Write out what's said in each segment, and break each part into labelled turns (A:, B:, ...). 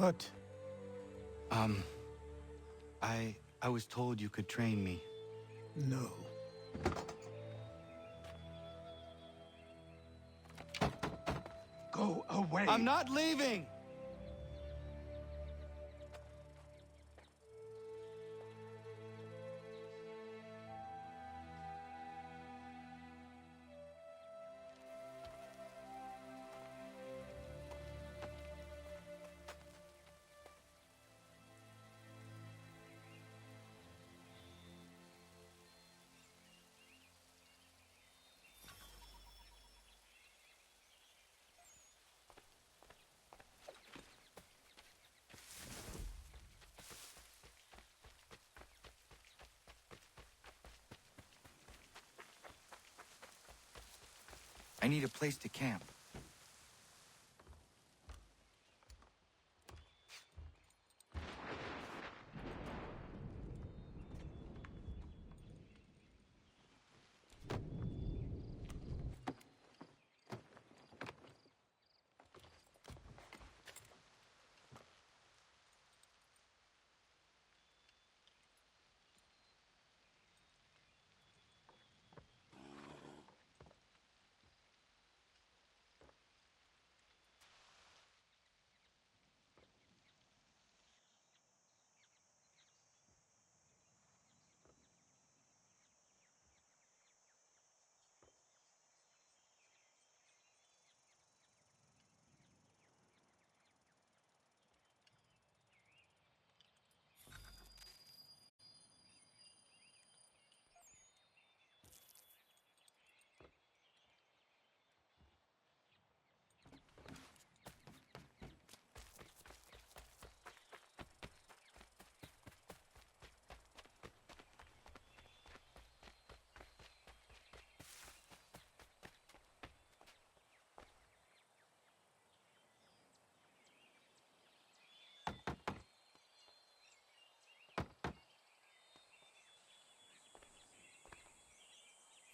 A: What?
B: Um, I was told you could train me.
A: No. Go away!
B: I'm not leaving! I need a place to camp.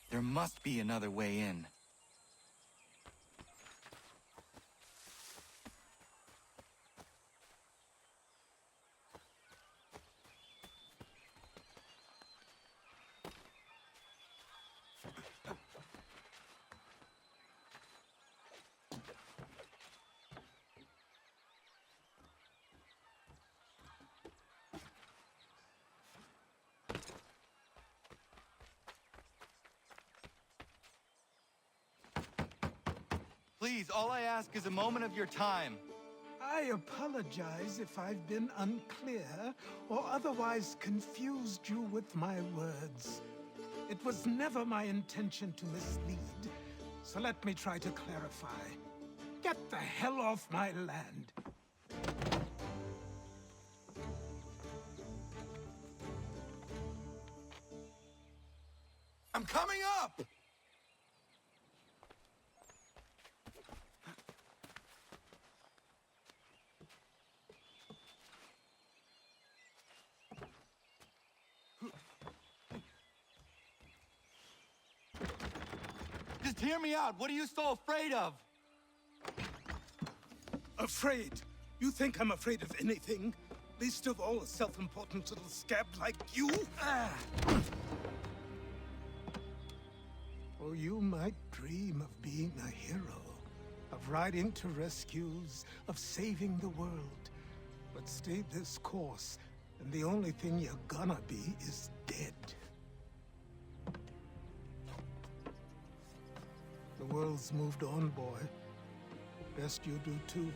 B: There must be another way in. Please, all I ask is a moment of your time.
A: I apologize if I've been unclear or otherwise confused you with my words. It was never my intention to mislead, so let me try to clarify. Get the hell off my land!
B: I'm coming up! Just hear me out. What are you so afraid of?
A: Afraid? You think I'm afraid of anything? Least of all a self-important little scab like you? Or you might dream of being a hero, of riding to rescues, of saving the world. But stay this course, and the only thing you're gonna be is dead. The world's moved on, boy. Best you do too.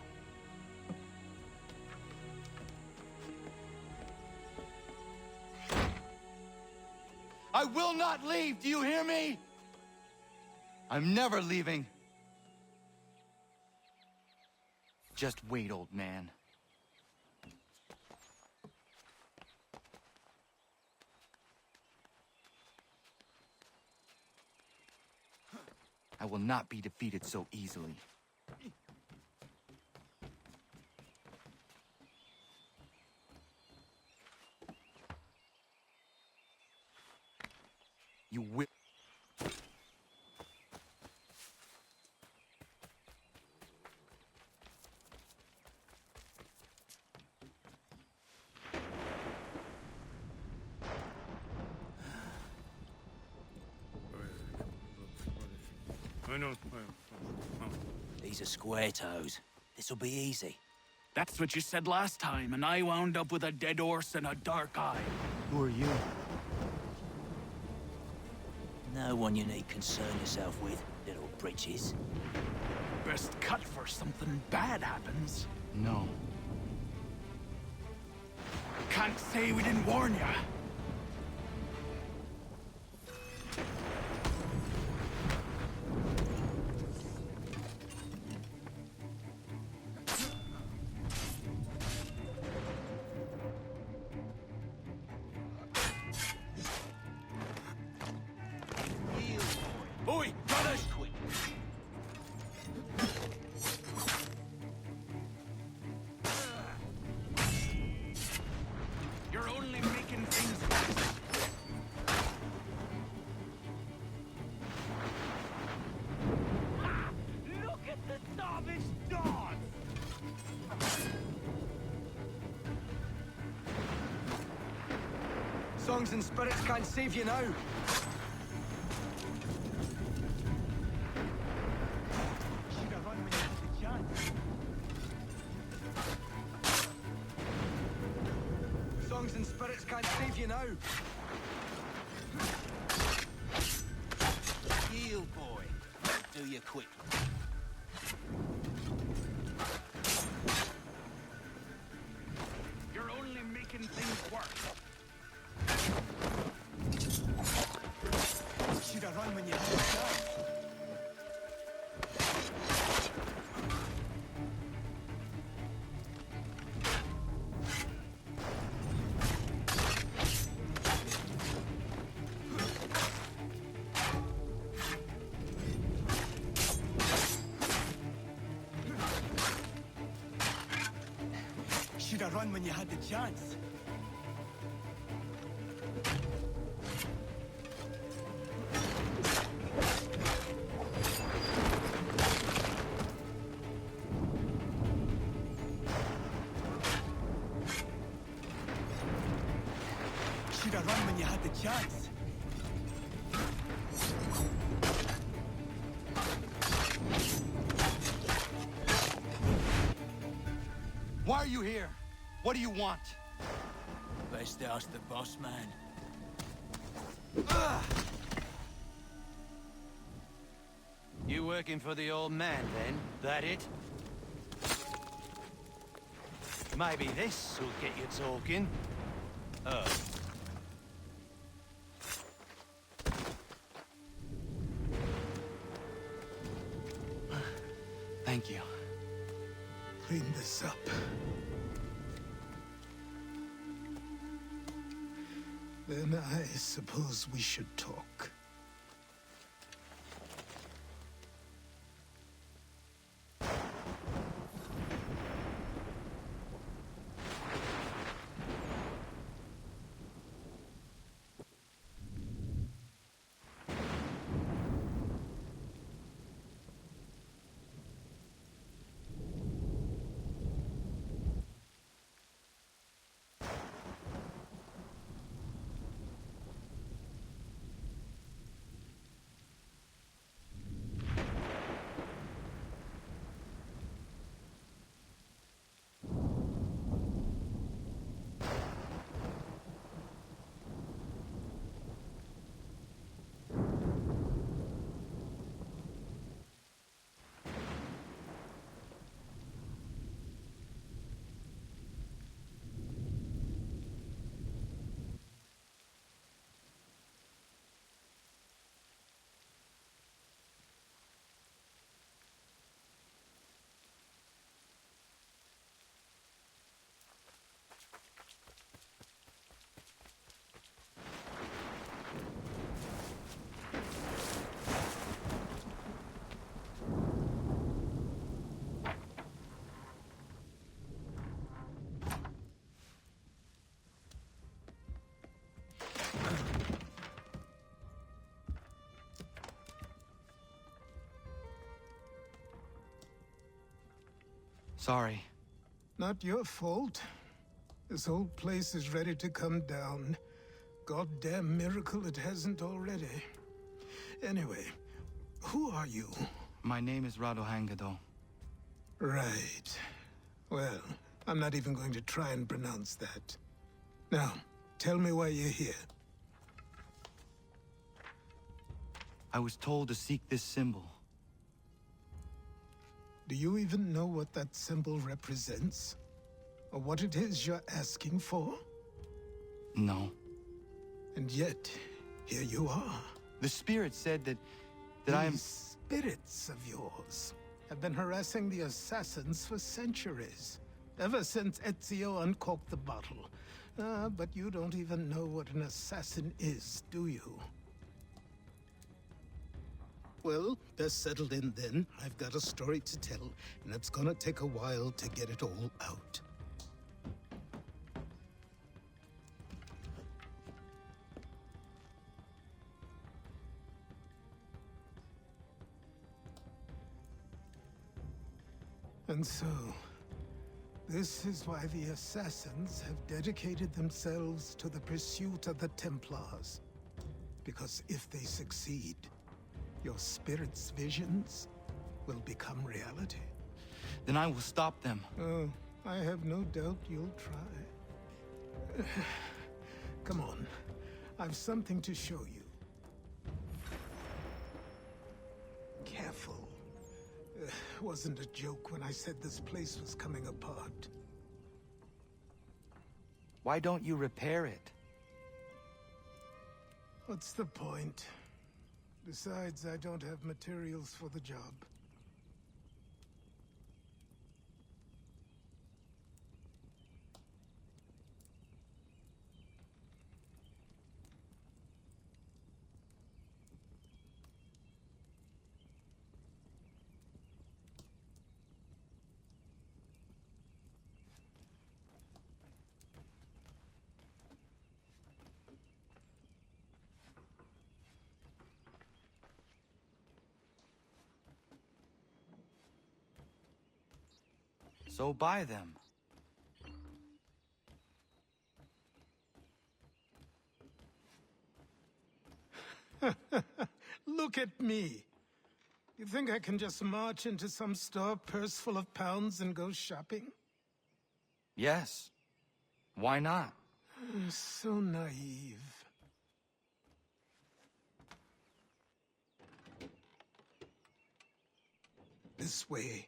B: I will not leave, do you hear me? I'm never leaving. Just wait, old man. I will not be defeated so easily. You will.
C: These are square toes. This'll be easy.
D: That's what you said last time, and I wound up with a dead horse and a dark eye.
B: Who are you?
C: No one you need concern yourself with, little britches.
D: Best cut for something bad happens.
B: No.
D: Can't say we didn't warn ya. Oi, brothers!
C: Quick.
D: You're only making things worse. Ha! Look at the starving dogs!
E: Songs and spirits can't save you now. Should have run when you had the chance. Songs and spirits can't save you now.
C: Yield, boy. Do you quick.
D: You're only making things worse.
E: Should have run when you had the chance. Should have run when you had the chance. Should have run when you had the chance.
B: Why are you here? What do you want?
C: Best ask the boss man.
B: You working for the old man, then? That it? Maybe this will get you talking. Oh. Thank you.
A: Clean this up. Then I suppose we should talk.
B: Sorry.
A: Not your fault. This whole place is ready to come down. Goddamn miracle it hasn't already. Anyway, Who are you?
B: My name is Radohangado.
A: Right. Well, I'm not even going to try and pronounce that. Now, tell me why you're here.
B: I was told to seek this symbol.
A: Do you even know what that symbol represents? Or what it is you're asking for?
B: No.
A: And yet, here you are.
B: The spirit said that I am...
A: These spirits of yours have been harassing the assassins for centuries. Ever since Ezio uncorked the bottle. But you don't even know what an assassin is, do you? Well, best settled in then. I've got a story to tell, and it's gonna take a while to get it all out. And so, this is why the Assassins have dedicated themselves to the pursuit of the Templars. Because if they succeed, your spirit's visions will become reality.
B: Then I will stop them.
A: Oh, I have no doubt you'll try. Come on, I've something to show you. Careful. Wasn't a joke when I said this place was coming apart.
B: Why don't you repair it?
A: What's the point? Besides, I don't have materials for the job.
B: So buy them.
A: Look at me. You think I can just march into some store, purse full of pounds, and go shopping?
B: Yes. Why not?
A: So naive. This way.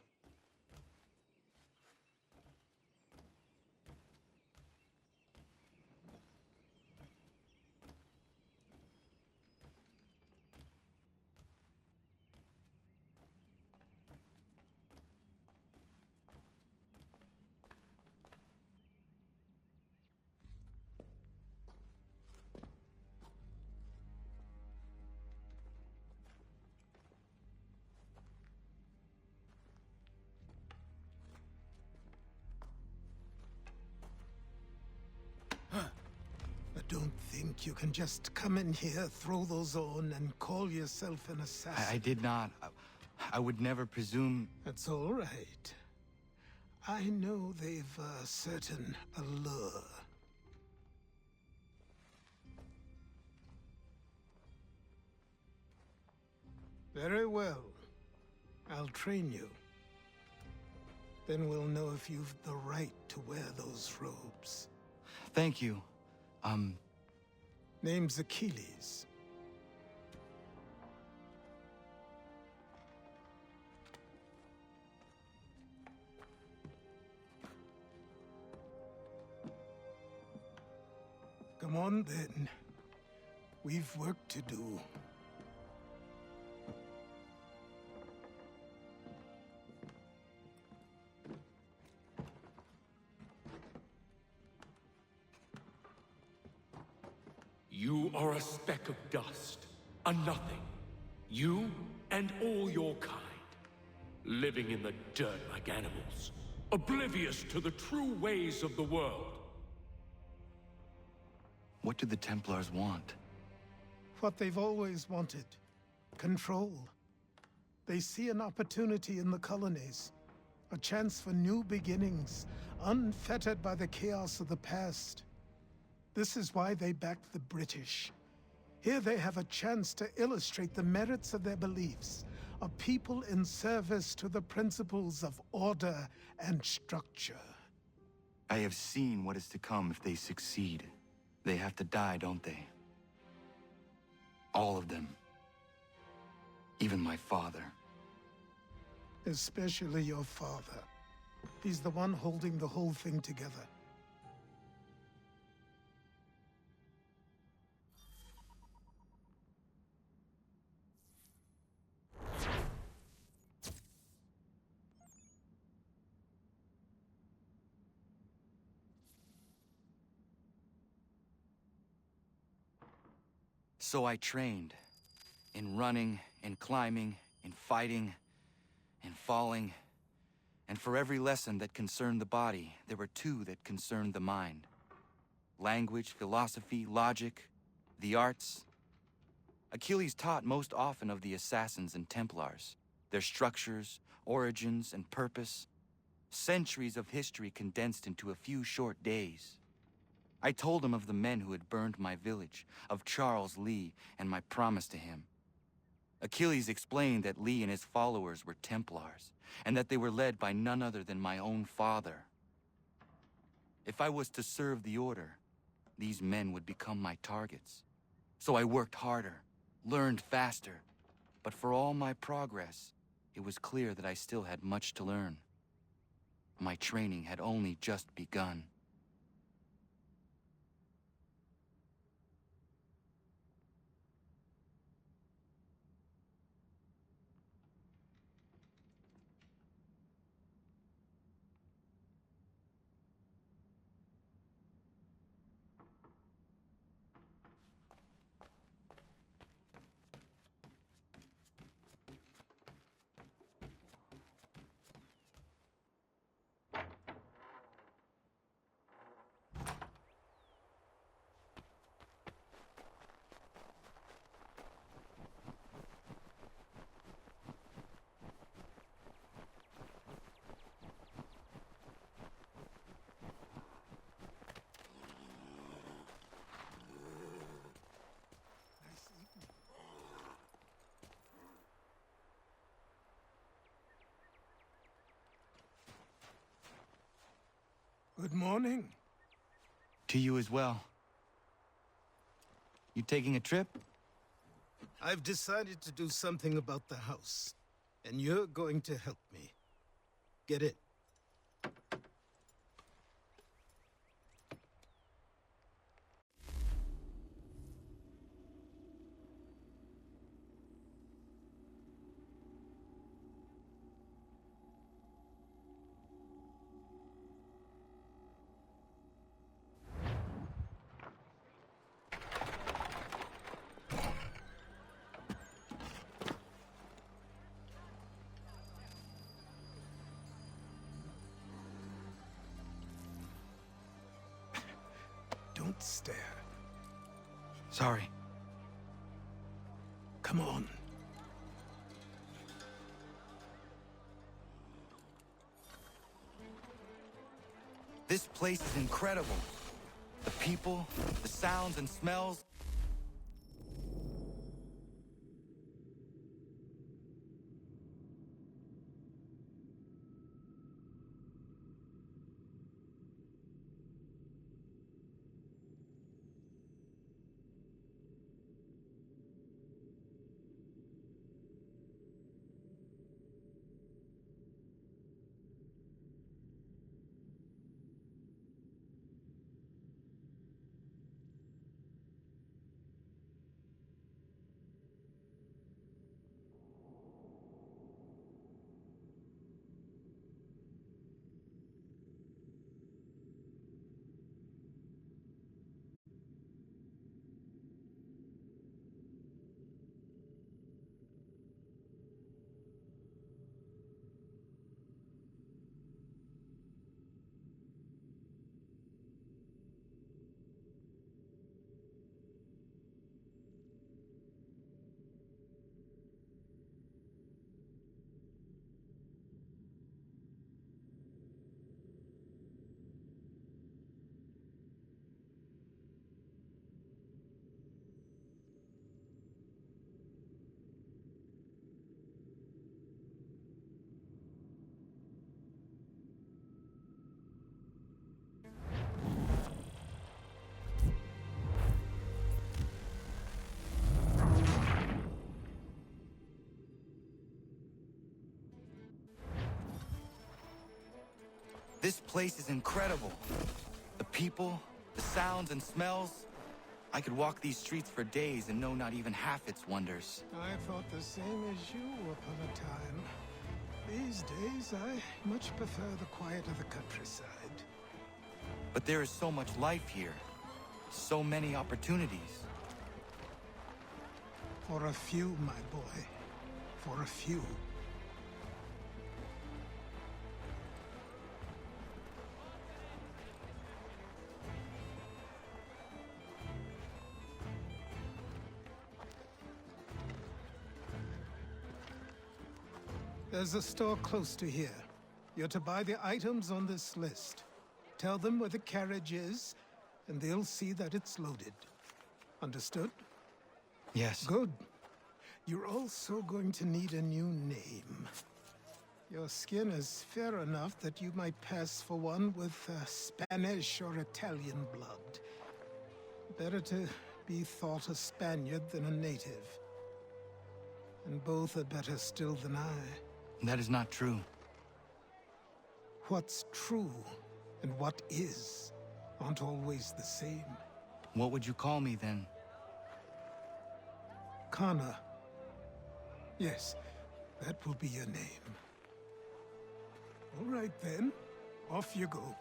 A: Don't think you can just come in here, throw those on, and call yourself an assassin.
B: I did not. I would never presume...
A: That's all right. I know they've a certain allure. Very well. I'll train you. Then we'll know if you've the right to wear those robes.
B: Thank you.
A: Name's Achilles. Come on, then. We've work to do.
F: You are a speck of dust, a nothing. You and all your kind, living in the dirt like animals, oblivious to the true ways of the world.
B: What do the Templars want?
A: What they've always wanted. Control. They see an opportunity in the colonies. A chance for new beginnings, unfettered by the chaos of the past. This is why they backed the British. Here they have a chance to illustrate the merits of their beliefs, a people in service to the principles of order and structure.
B: I have seen what is to come if they succeed. They have to die, don't they? All of them. Even my father.
A: Especially your father. He's the one holding the whole thing together.
B: So I trained. In running, in climbing, in fighting, in falling. And for every lesson that concerned the body, there were two that concerned the mind. Language, philosophy, logic, the arts. Achilles taught most often of the Assassins and Templars, their structures, origins, and purpose. Centuries of history condensed into a few short days. I told him of the men who had burned my village, of Charles Lee, and my promise to him. Achilles explained that Lee and his followers were Templars, and that they were led by none other than my own father. If I was to serve the Order, these men would become my targets. So I worked harder, learned faster, but for all my progress, it was clear that I still had much to learn. My training had only just begun.
A: Good morning.
B: To you as well. You taking a trip?
A: I've decided to do something about the house, and you're going to help me. Get it? Don't stare.
B: Sorry.
A: Come on.
B: This place is incredible. The people, the sounds and smells. This place is incredible. The people, the sounds and smells. I could walk these streets for days and know not even half its wonders.
A: I thought the same as you upon a time. These days, I much prefer the quiet of the countryside.
B: But there is so much life here. So many opportunities.
A: For a few, my boy. For a few. There's a store close to here. You're to buy the items on this list. Tell them where the carriage is, and they'll see that it's loaded. Understood?
B: Yes.
A: Good. You're also going to need a new name. Your skin is fair enough that you might pass for one with Spanish or Italian blood. Better to be thought a Spaniard than a native. And both are better still than I.
B: That is not true.
A: What's true and what is aren't always the same.
B: What would you call me then?
A: Kana. Yes, that will be your name. All right then, off you go.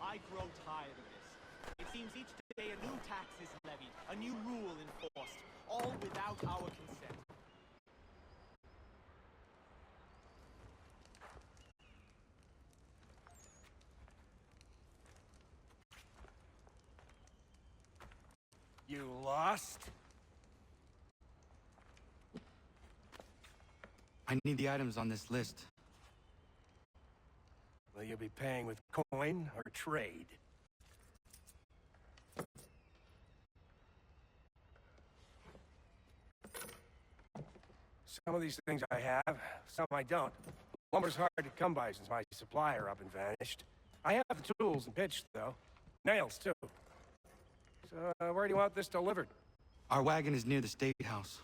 G: I grow tired of this. It seems each day a new tax is levied, a new rule enforced, all without our consent.
E: You lost?
B: I need the items on this list.
E: Will you be paying with coin or trade? Some of these things I have, some I don't. Lumber's hard to come by since my supplier up and vanished. I have the tools and pitch, though. Nails, too. So, where do you want this delivered?
B: Our wagon is near the State House.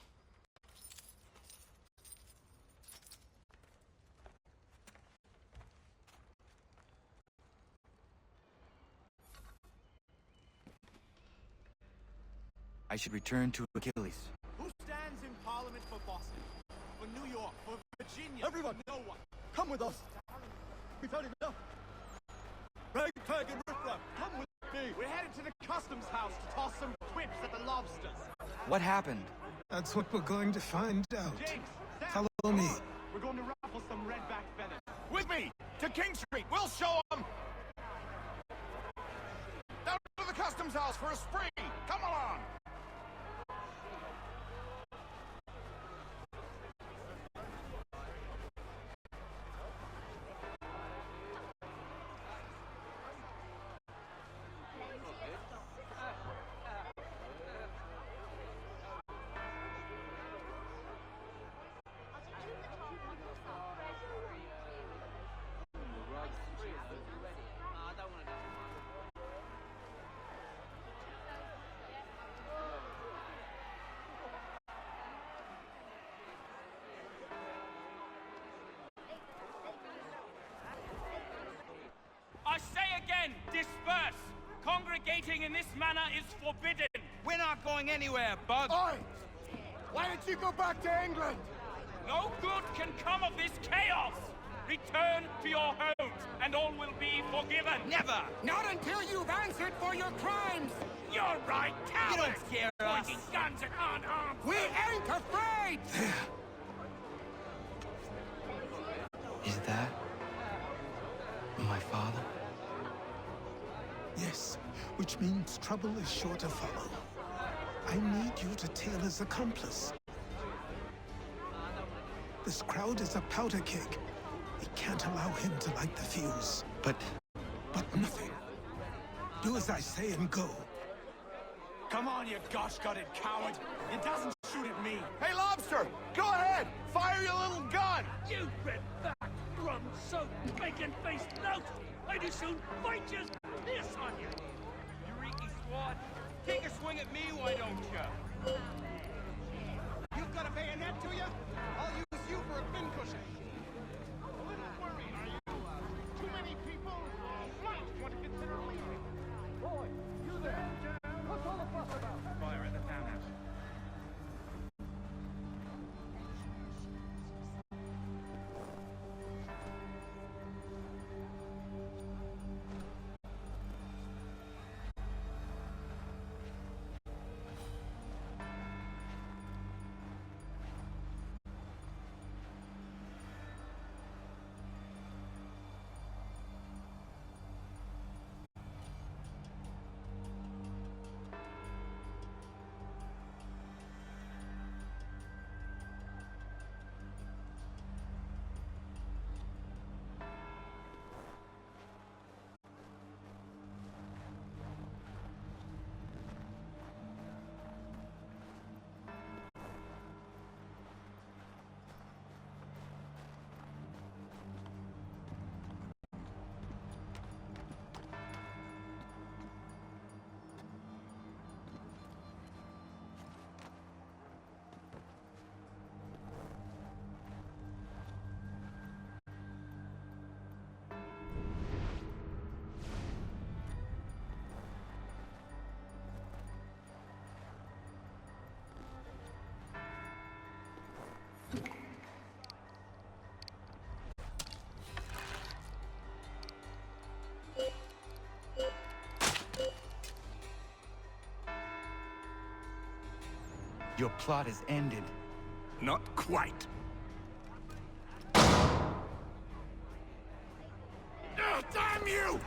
B: I should return to Achilles.
G: Who stands in Parliament for Boston? For New York? For Virginia?
E: Everyone!
G: No one.
E: Come with us! We've had enough! Ragtag and riffraff, come with me!
G: We're headed to the customs house to toss some quips at the lobsters.
B: What happened?
A: That's what we're going to find out.
G: James, Sam,
A: Follow me.
G: we're going to raffle some redback feathers.
E: With me! To King Street! We'll show them! Down to the customs house for a spree! Come along!
H: I say again, disperse! Congregating in this manner is forbidden!
B: We're not going anywhere, Bug!
E: Oi! Why didn't you go back to England?
H: No good can come of this chaos! Return to your homes, and all will be forgiven!
B: Never!
E: Not until you've answered for your crimes!
H: You're right,
B: You
H: coward!
B: don't scare
H: pointing guns at unarmed.
E: We ain't afraid!
A: There.
B: Is that my father?
A: Yes, which means trouble is sure to follow. I need you to tail his accomplice. This crowd is a powder keg. We can't allow him to light the fuse.
B: But
A: But nothing. Do as I say and go.
G: Come on, you gosh-gutted coward! It doesn't shoot at me!
E: Hey, Lobster! Go ahead! Fire your little gun!
H: You red-backed, rum-soaked, bacon-faced lout! I'd as soon fight just piss on you! Eureka squad, take a swing at me, why don't you?
G: You've got a bayonet, do you? I'll use you for a pincushion!
H: A little worried, are you? Too many people? Flight want to consider leaving. Boy, you there? What's all the fuss about? Fire at the townhouse.
B: Your plot is ended.
E: Not quite. Damn you!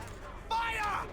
E: Fire!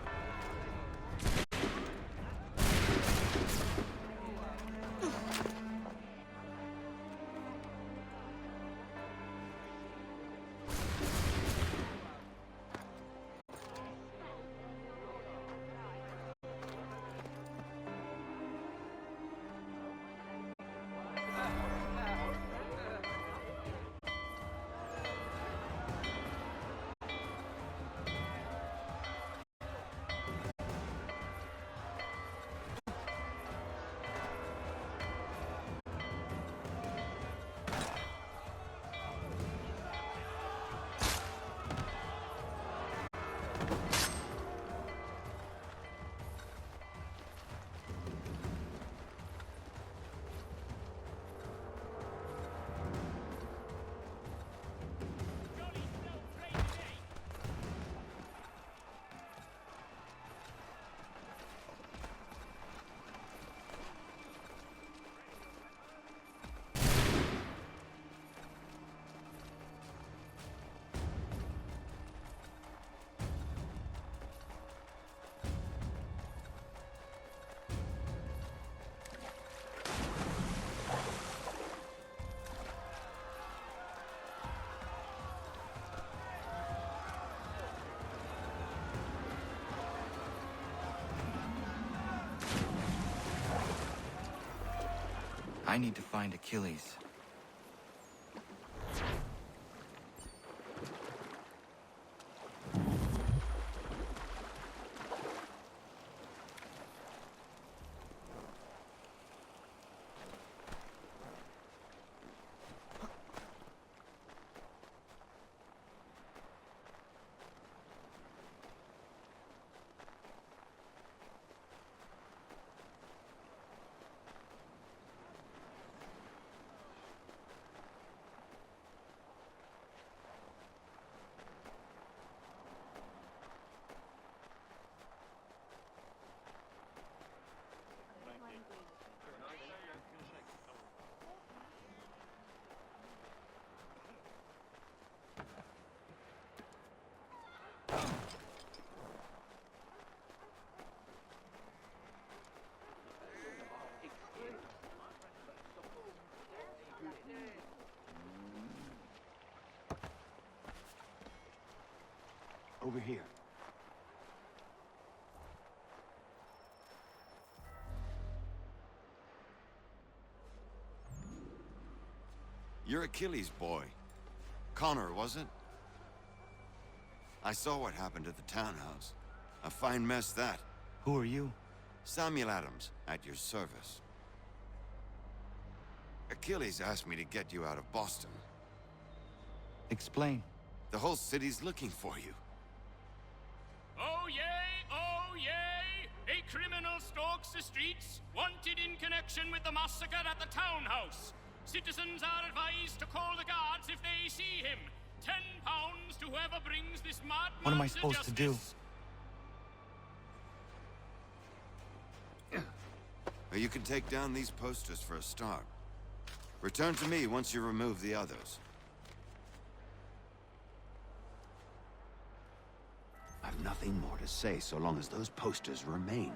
B: I need to find Achilles.
I: Over here.
J: You're Achilles' boy. Connor, was it? I saw what happened at the townhouse. A fine mess, that.
B: Who are you?
J: Samuel Adams, at your service. Achilles asked me to get you out of Boston.
B: Explain.
J: The whole city's looking for you.
H: Oh yay, oh yay! A criminal stalks the streets, wanted in connection with the massacre at the townhouse. Citizens are advised to call the guards if they see him. £10 to whoever brings this madman
B: What am I supposed to do?
J: Or you can take down these posters for a start. Return to me once you remove the others.
I: I've nothing more to say so long as those posters remain.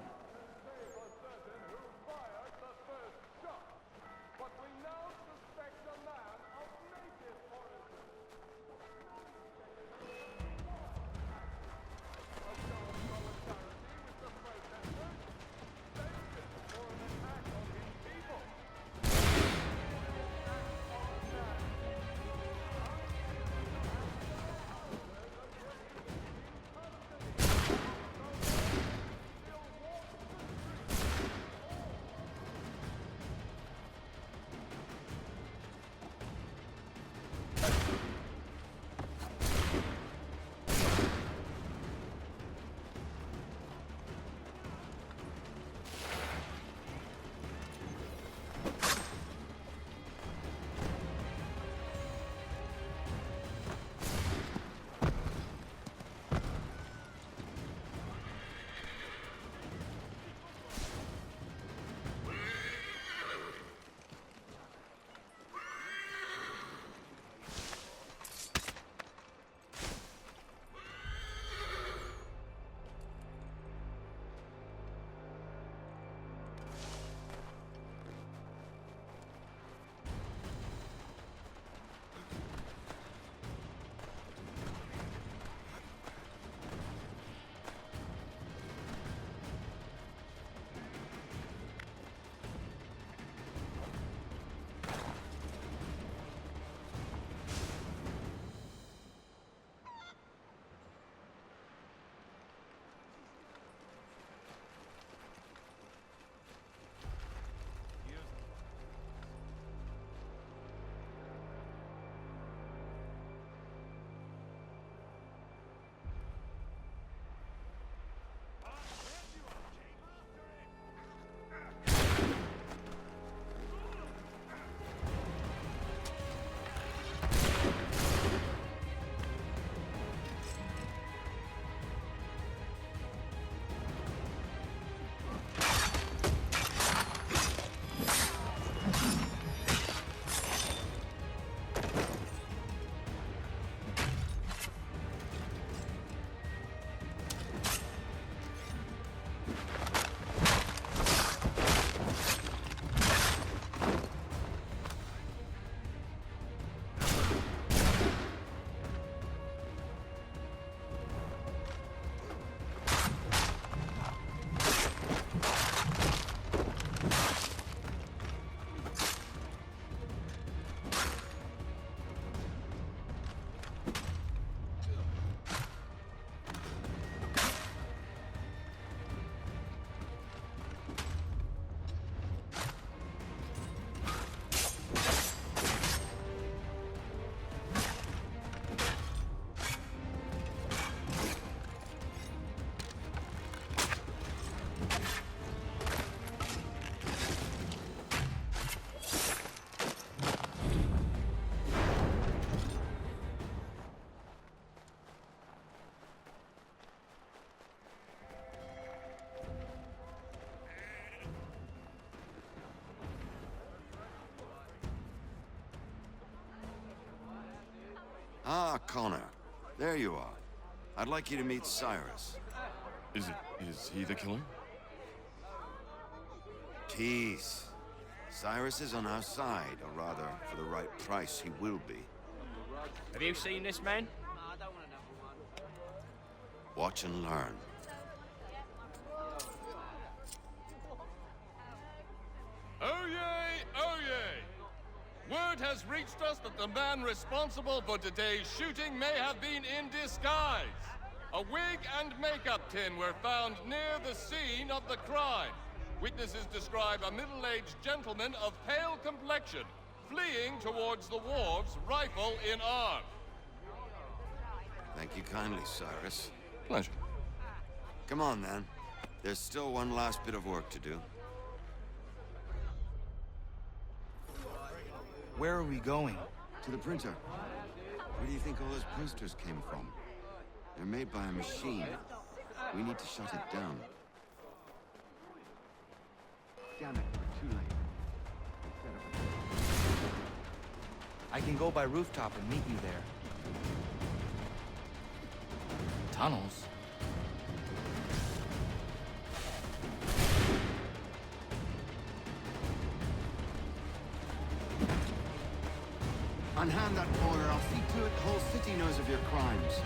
J: Ah, Connor. There you are. I'd like you to meet Cyrus.
K: Is he the killer?
J: Tease. Cyrus is on our side, or rather, for the right price, he will be.
H: Have you seen this man?
J: Watch and learn.
K: Oh yay! Oh yay! Word has reached us that the man responsible for today's shooting may have been in disguise. A wig and makeup tin were found near the scene of the crime. Witnesses describe a middle-aged gentleman of pale complexion fleeing towards the wharves, rifle in arm.
J: Thank you kindly, Cyrus.
K: Pleasure.
J: Come on, then. There's still one last bit of work to do.
B: Where are we going?
J: To the printer. Where do you think all those posters came from? They're made by a machine. We need to shut it down. Damn it, we're too late.
B: I can go by rooftop and meet you there. Tunnels?
J: Unhand that boiler. I'll see to it the whole city knows of your crimes.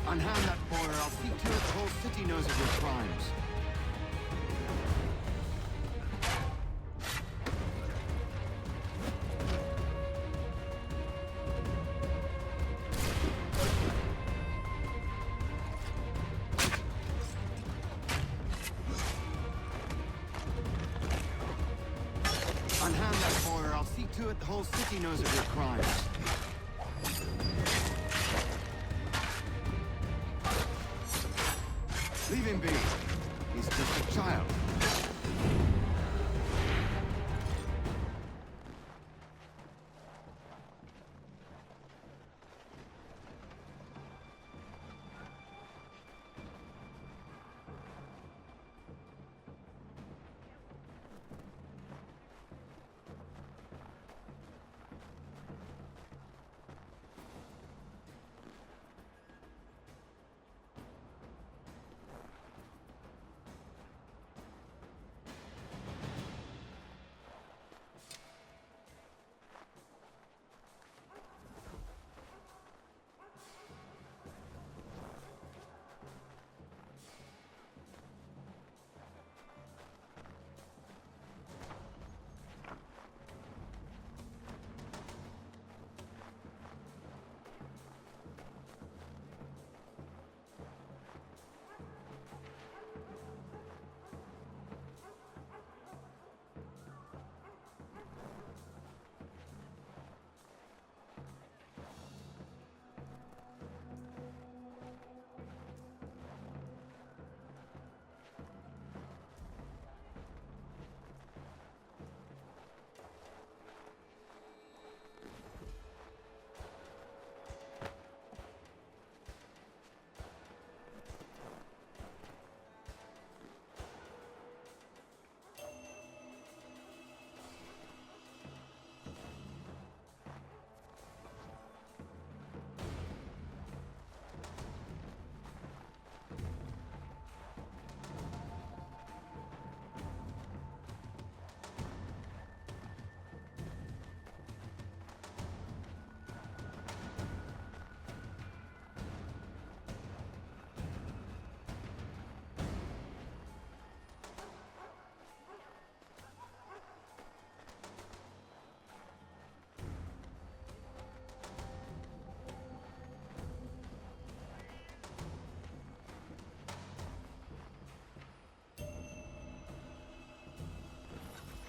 J: Unhand that boiler. I'll see to it the whole city knows of your crimes. Unhand that boiler. I'll see to it the whole city knows of your crimes. Leave him be. He's just a child.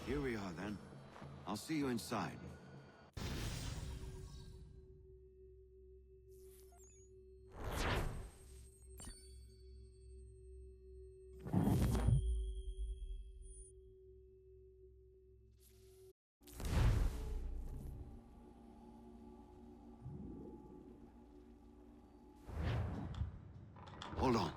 J: Here we are, then. I'll see you inside. Hold on.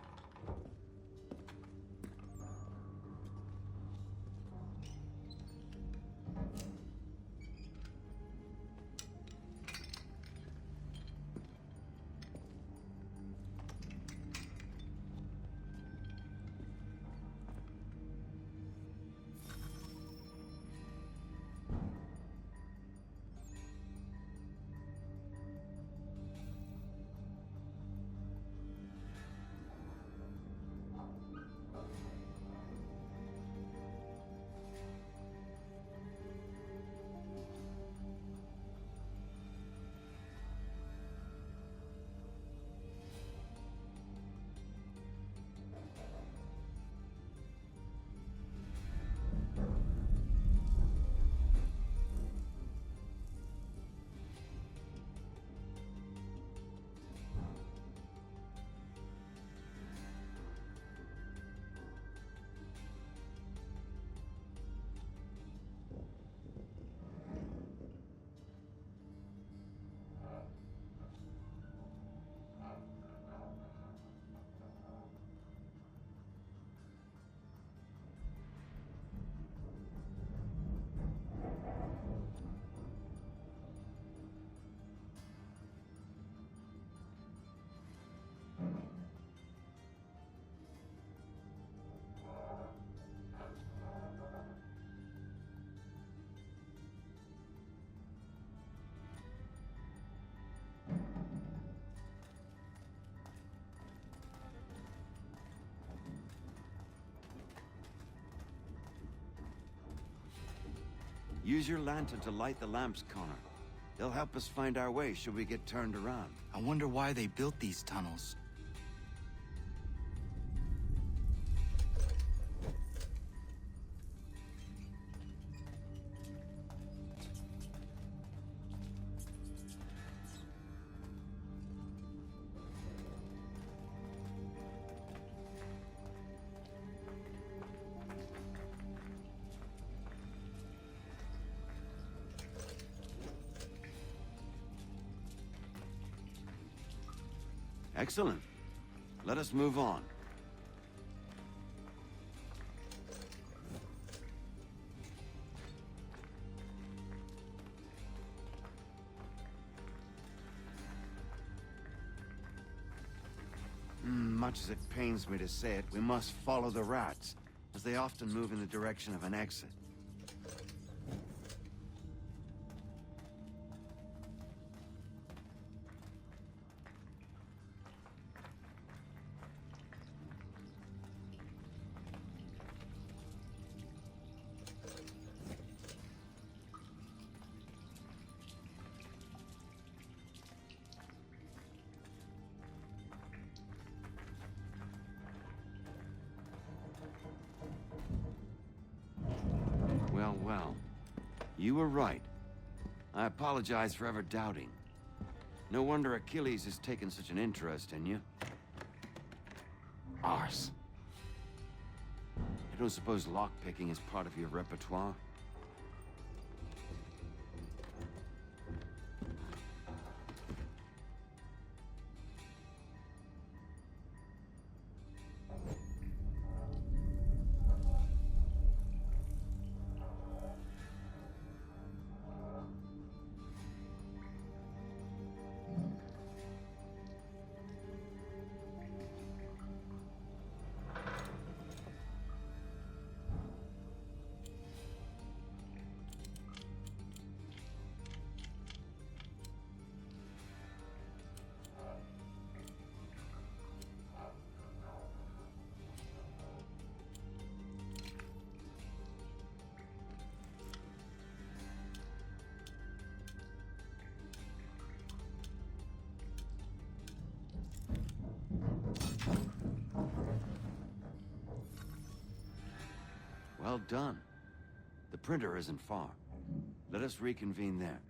J: Use your lantern to light the lamps, Connor. They'll help us find our way should we get turned around.
B: I wonder why they built these tunnels.
J: Excellent. Let us move on. Much as it pains me to say it, we must follow the rats, as they often move in the direction of an exit. Well. You were right. I apologize for ever doubting. No wonder Achilles has taken such an interest in you. Arse. I don't suppose lockpicking is part of your repertoire? Well done. The printer isn't far. Let us reconvene there.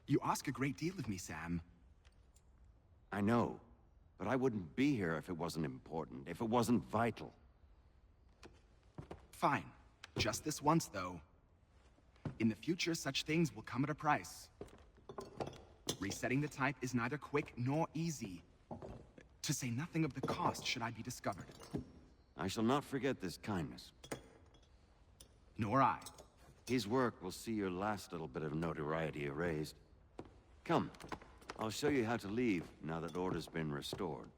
L: You ask a great deal of me, Sam.
J: I know, but I wouldn't be here if it wasn't important, if it wasn't vital.
L: Fine. Just this once, though. In the future, such things will come at a price. Resetting the type is neither quick nor easy. To say nothing of the cost should I be discovered.
J: I shall not forget this kindness.
L: Nor I.
J: His work will see your last little bit of notoriety erased. Come, I'll show you how to leave now that order's been restored.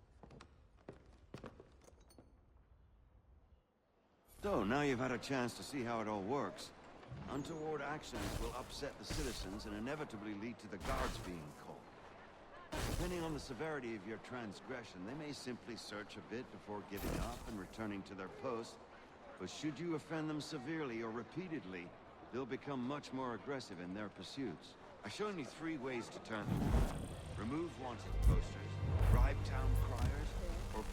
J: So, now you've had a chance to see how it all works. Untoward actions will upset the citizens and inevitably lead to the guards being called. Depending on the severity of your transgression, they may simply search a bit before giving up and returning to their posts. But should you offend them severely or repeatedly, they'll become much more aggressive in their pursuits. I've shown you 3 ways to turn them. Remove wanted posters, bribe town criers, or...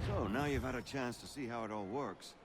J: So, now you've had a chance to see how it all works.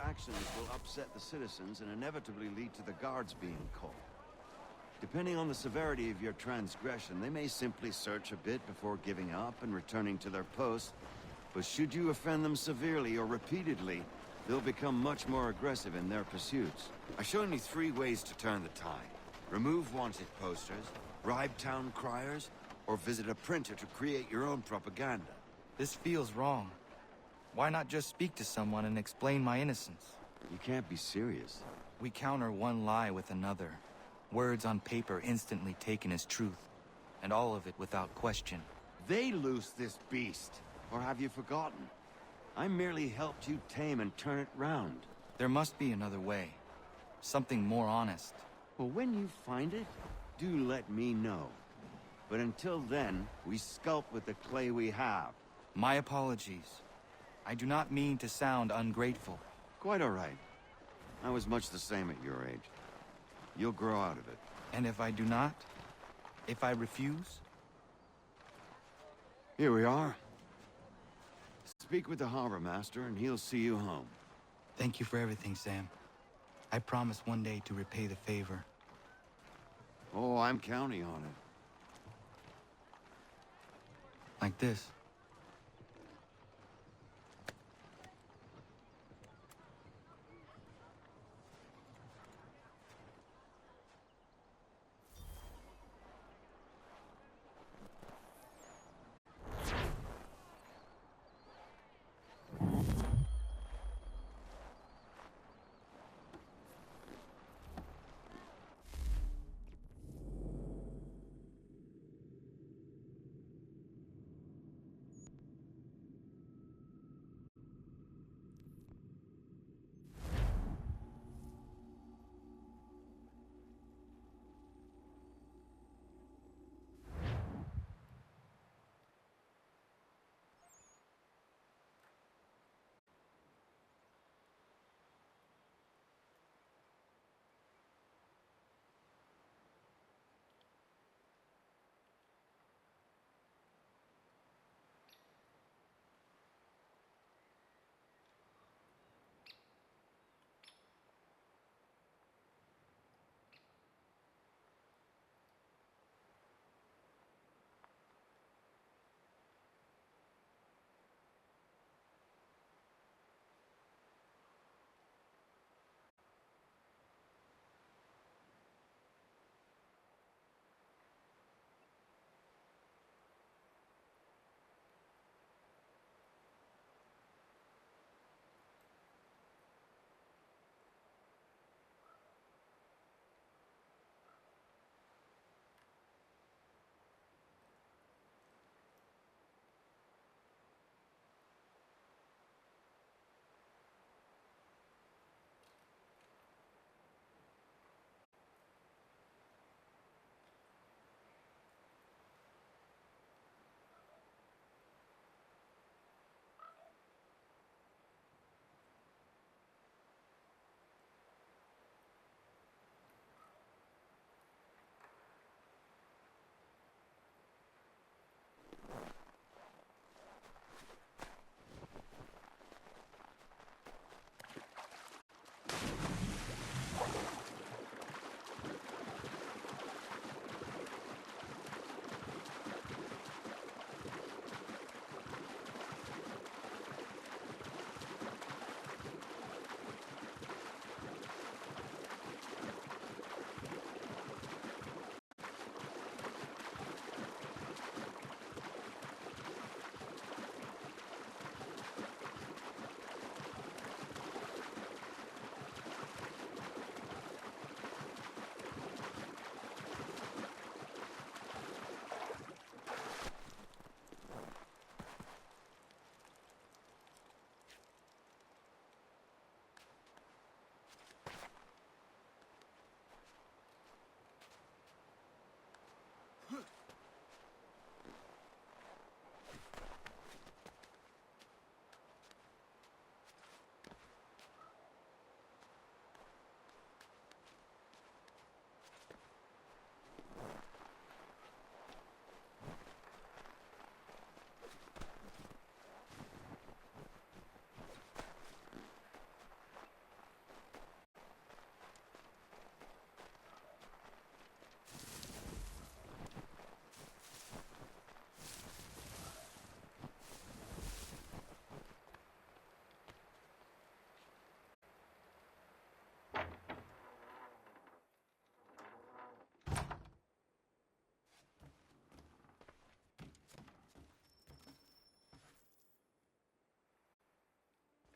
J: Actions will upset the citizens and inevitably lead to the guards being called. Depending on the severity of your transgression, they may simply search a bit before giving up and returning to their posts. But should you offend them severely or repeatedly, they'll become much more aggressive in their pursuits. I've shown you 3 ways to turn the tide. Remove wanted posters, bribe town criers, or visit a printer to create your own propaganda.
B: This feels wrong. Why not just speak to someone and explain my innocence?
J: You can't be serious.
B: We counter one lie with another. Words on paper instantly taken as truth. And all of it without question.
J: They loose this beast. Or have you forgotten? I merely helped you tame and turn it round.
B: There must be another way. Something more honest.
J: Well, when you find it, do let me know. But until then, we sculpt with the clay we have.
B: My apologies. I do not mean to sound ungrateful.
J: Quite all right. I was much the same at your age. You'll grow out of it.
B: And if I do not? If I refuse?
J: Here we are. Speak with the harbor master and he'll see you home.
B: Thank you for everything, Sam. I promise one day to repay the favor.
J: Oh, I'm counting on it.
B: Like this.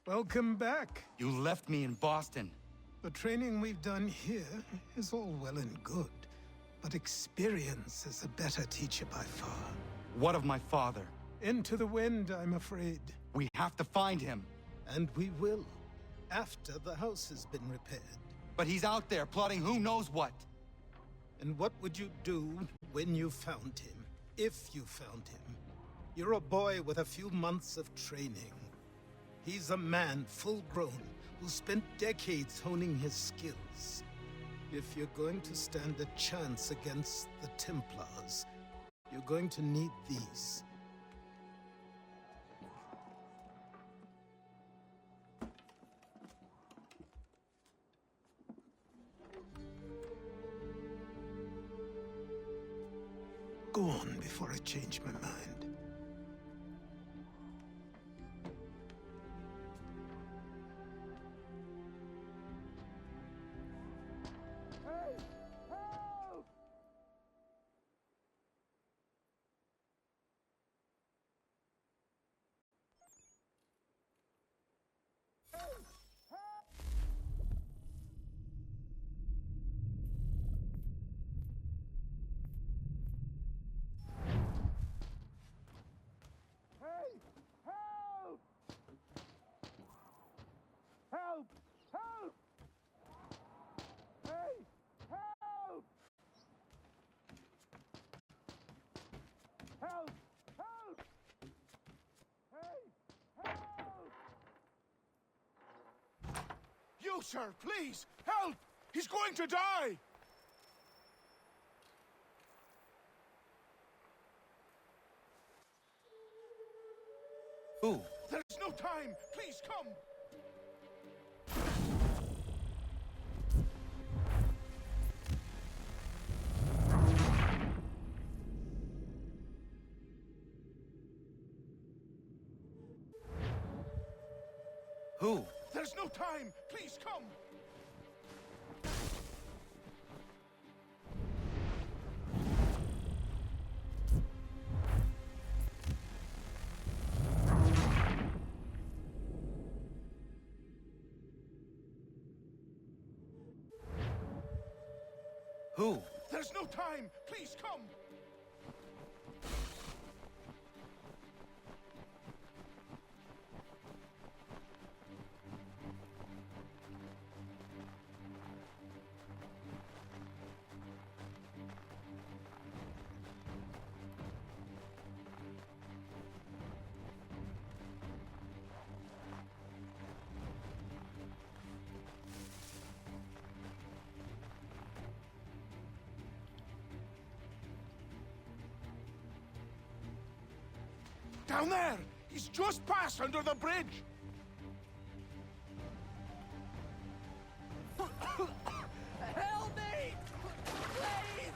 A: Welcome back.
B: You left me in Boston.
A: The training we've done here is all well and good, but experience is a better teacher by far.
B: What of my father?
A: Into the wind, I'm afraid.
B: We have to find him.
A: And we will, after the house has been repaired.
B: But he's out there plotting who knows what.
A: And what would you do when you found him? If you found him? You're a boy with a few months of training. He's a man, full-grown, who spent decades honing his skills. If you're going to stand a chance against the Templars, you're going to need these. Go on before I change my mind.
E: Help! Help! Hey! Help! Help! Help! Hey! Help!
M: You, sir, please! Help! He's going to die!
B: Who?
M: There's no time! Please come!
B: Who?
M: There's no time! Please come!
B: Who?
M: There's no time! Please come! Down there! He's just passed under the bridge!
G: Help me! Please!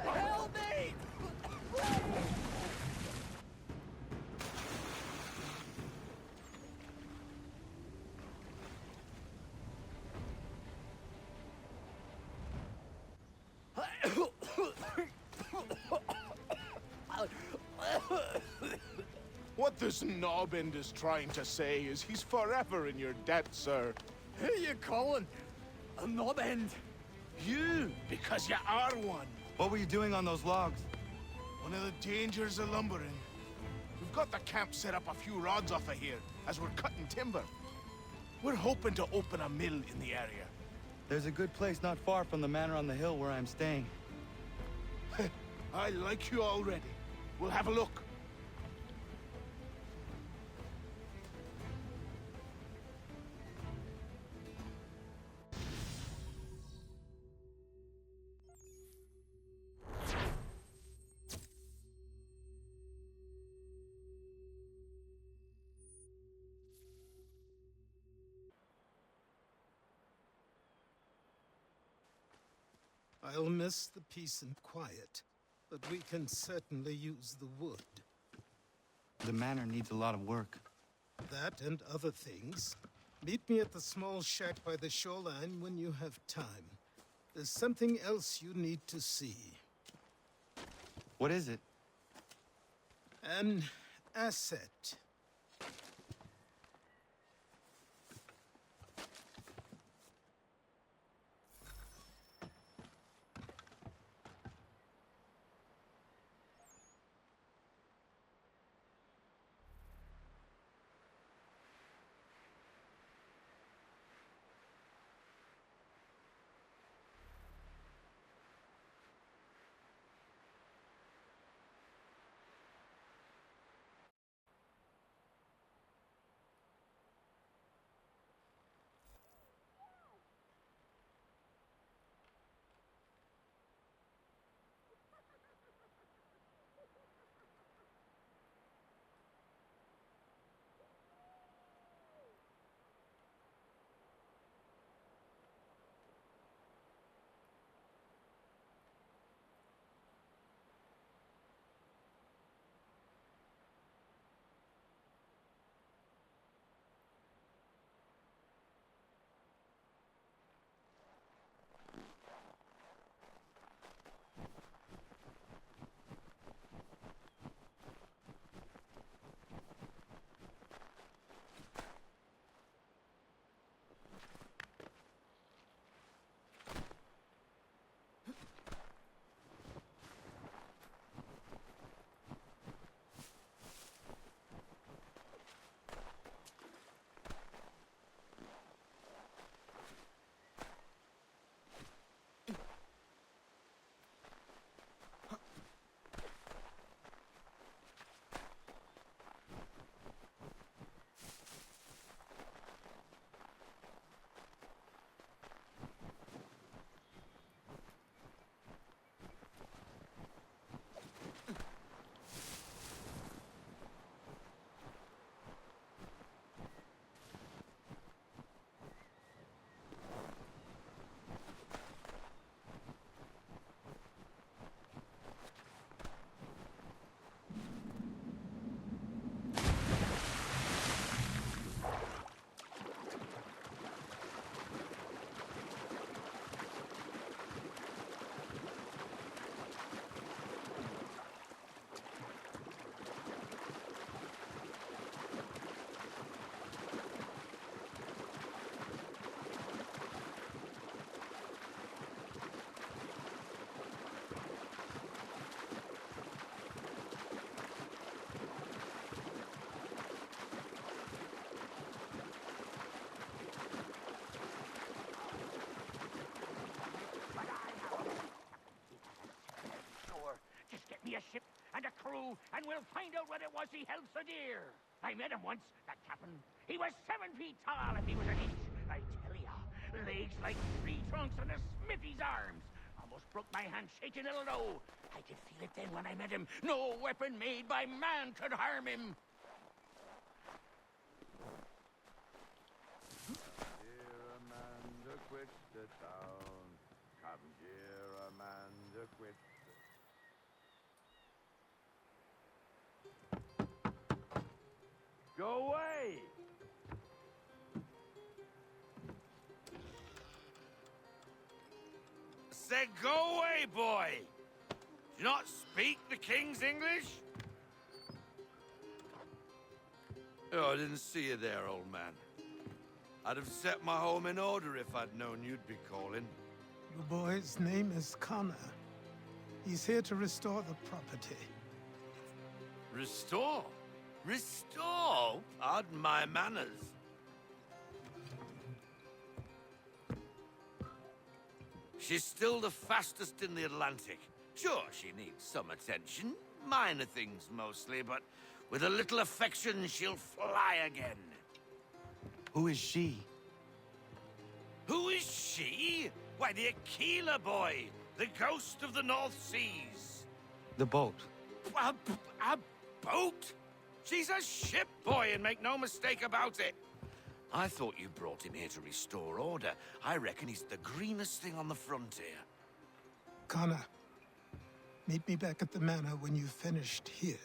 G: Help me!
M: What this knobend is trying to say is he's forever in your debt, sir.
G: Who you calling? A knobend?
M: You, because you are one.
B: What were you doing on those logs?
M: One of the dangers of lumbering. We've got the camp set up a few rods off of here, as we're cutting timber. We're hoping to open a mill in the area.
B: There's a good place not far from the manor on the hill where I'm staying.
M: I like you already. We'll have a look.
A: I'll miss the peace and quiet, but we can certainly use the wood.
B: The manor needs a lot of work.
A: That and other things. Meet me at the small shack by the shoreline when you have time. There's something else you need to see.
B: What is it?
A: An asset.
N: me a ship and a crew, and we'll find out what it was he held so dear. I met him once, that captain. He was 7 feet tall if he was an inch. I tell ya, legs like tree trunks and a smithy's arms. Almost broke my hand shaking it'll know. I could feel it then when I met him. No weapon made by man could harm him.
J: Here Amanda quit the town. Come here, Amanda quit. Go away!
O: Said go away, boy! Do you not speak the King's English? Oh, I didn't see you there, old man. I'd have set my home in order if I'd known you'd be calling.
A: The boy's name is Connor. He's here to restore the property.
O: Restore? Restore? Pardon my manners. She's still the fastest in the Atlantic. Sure, she needs some attention. Minor things mostly, but with a little affection, she'll fly again.
B: Who is she?
O: Who is she? Why, the Aquila boy, the ghost of the North Seas.
B: The boat.
O: A boat? She's a ship boy, and make no mistake about it. I thought you brought him here to restore order. I reckon he's the greenest thing on the frontier.
A: Connor, meet me back at the manor when you've finished here.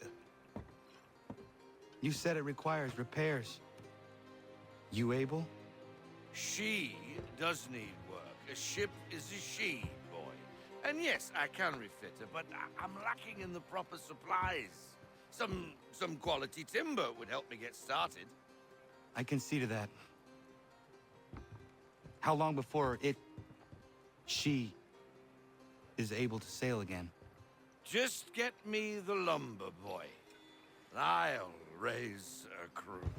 B: You said it requires repairs. You able?
O: She does need work. A ship is a she, boy. And yes, I can refit her, but I'm lacking in the proper supplies. Some quality timber would help me get started.
B: I can see to that. How long before she is able to sail again?
O: Just get me the lumber, boy. I'll raise a crew.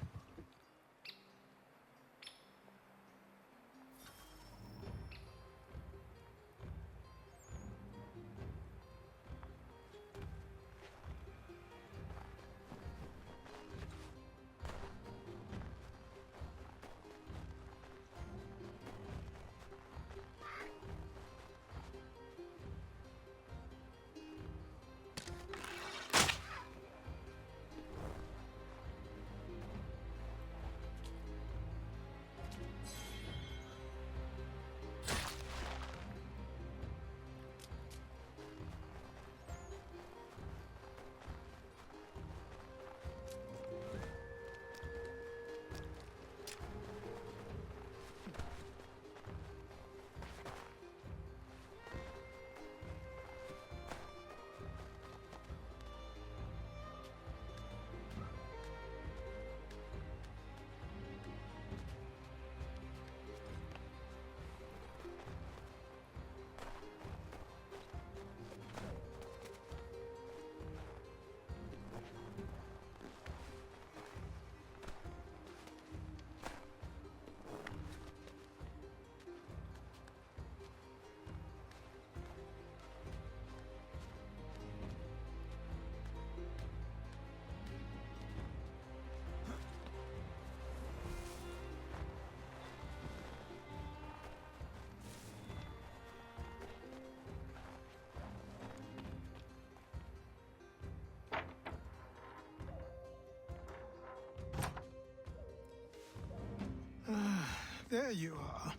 A: There you are.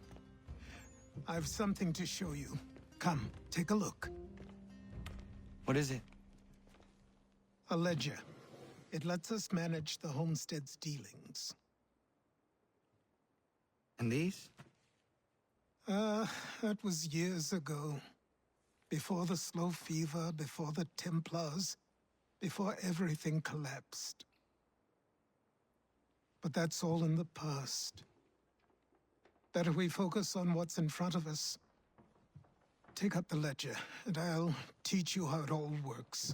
A: I've something to show you. Come, take a look.
B: What is it?
A: A ledger. It lets us manage the homestead's dealings.
B: And these?
A: That was years ago. Before the slow fever, before the Templars, before everything collapsed. But that's all in the past. Better we focus on what's in front of us. Take up the ledger, and I'll teach you how it all works.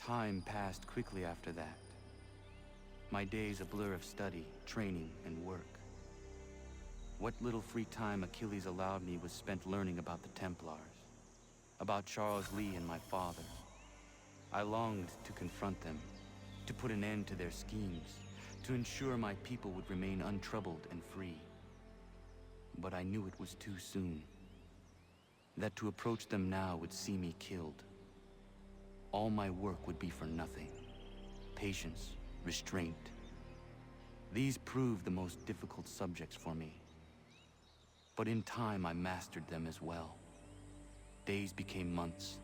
B: Time passed quickly after that. My days a blur of study, training, and work. What little free time Achilles allowed me was spent learning about the Templars, about Charles Lee and my father. I longed to confront them, to put an end to their schemes, to ensure my people would remain untroubled and free. But I knew it was too soon, that to approach them now would see me killed. All my work would be for nothing. Patience, restraint. These proved the most difficult subjects for me. But in time, I mastered them as well. Days became months,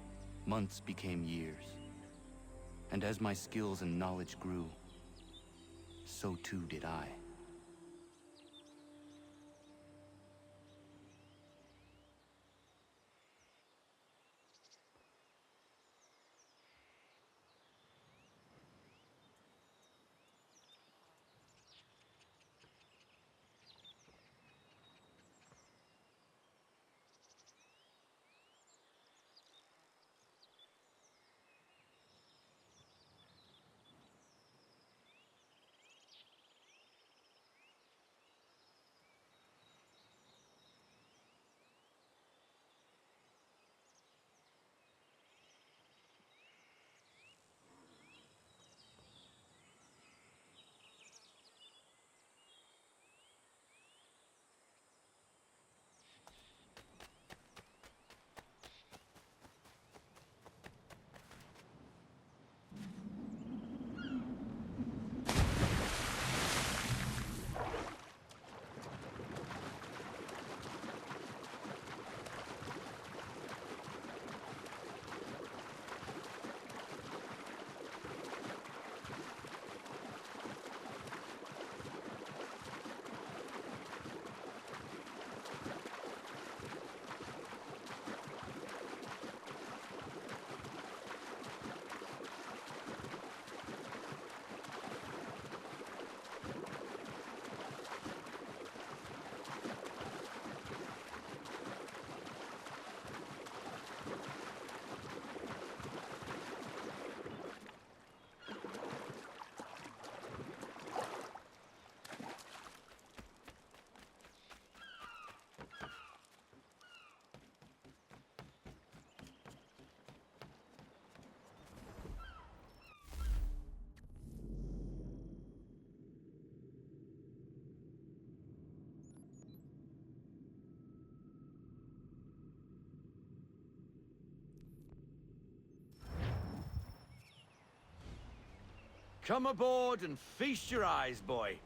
B: months became years. And as my skills and knowledge grew, so too did I.
O: Come aboard and feast your eyes, boy.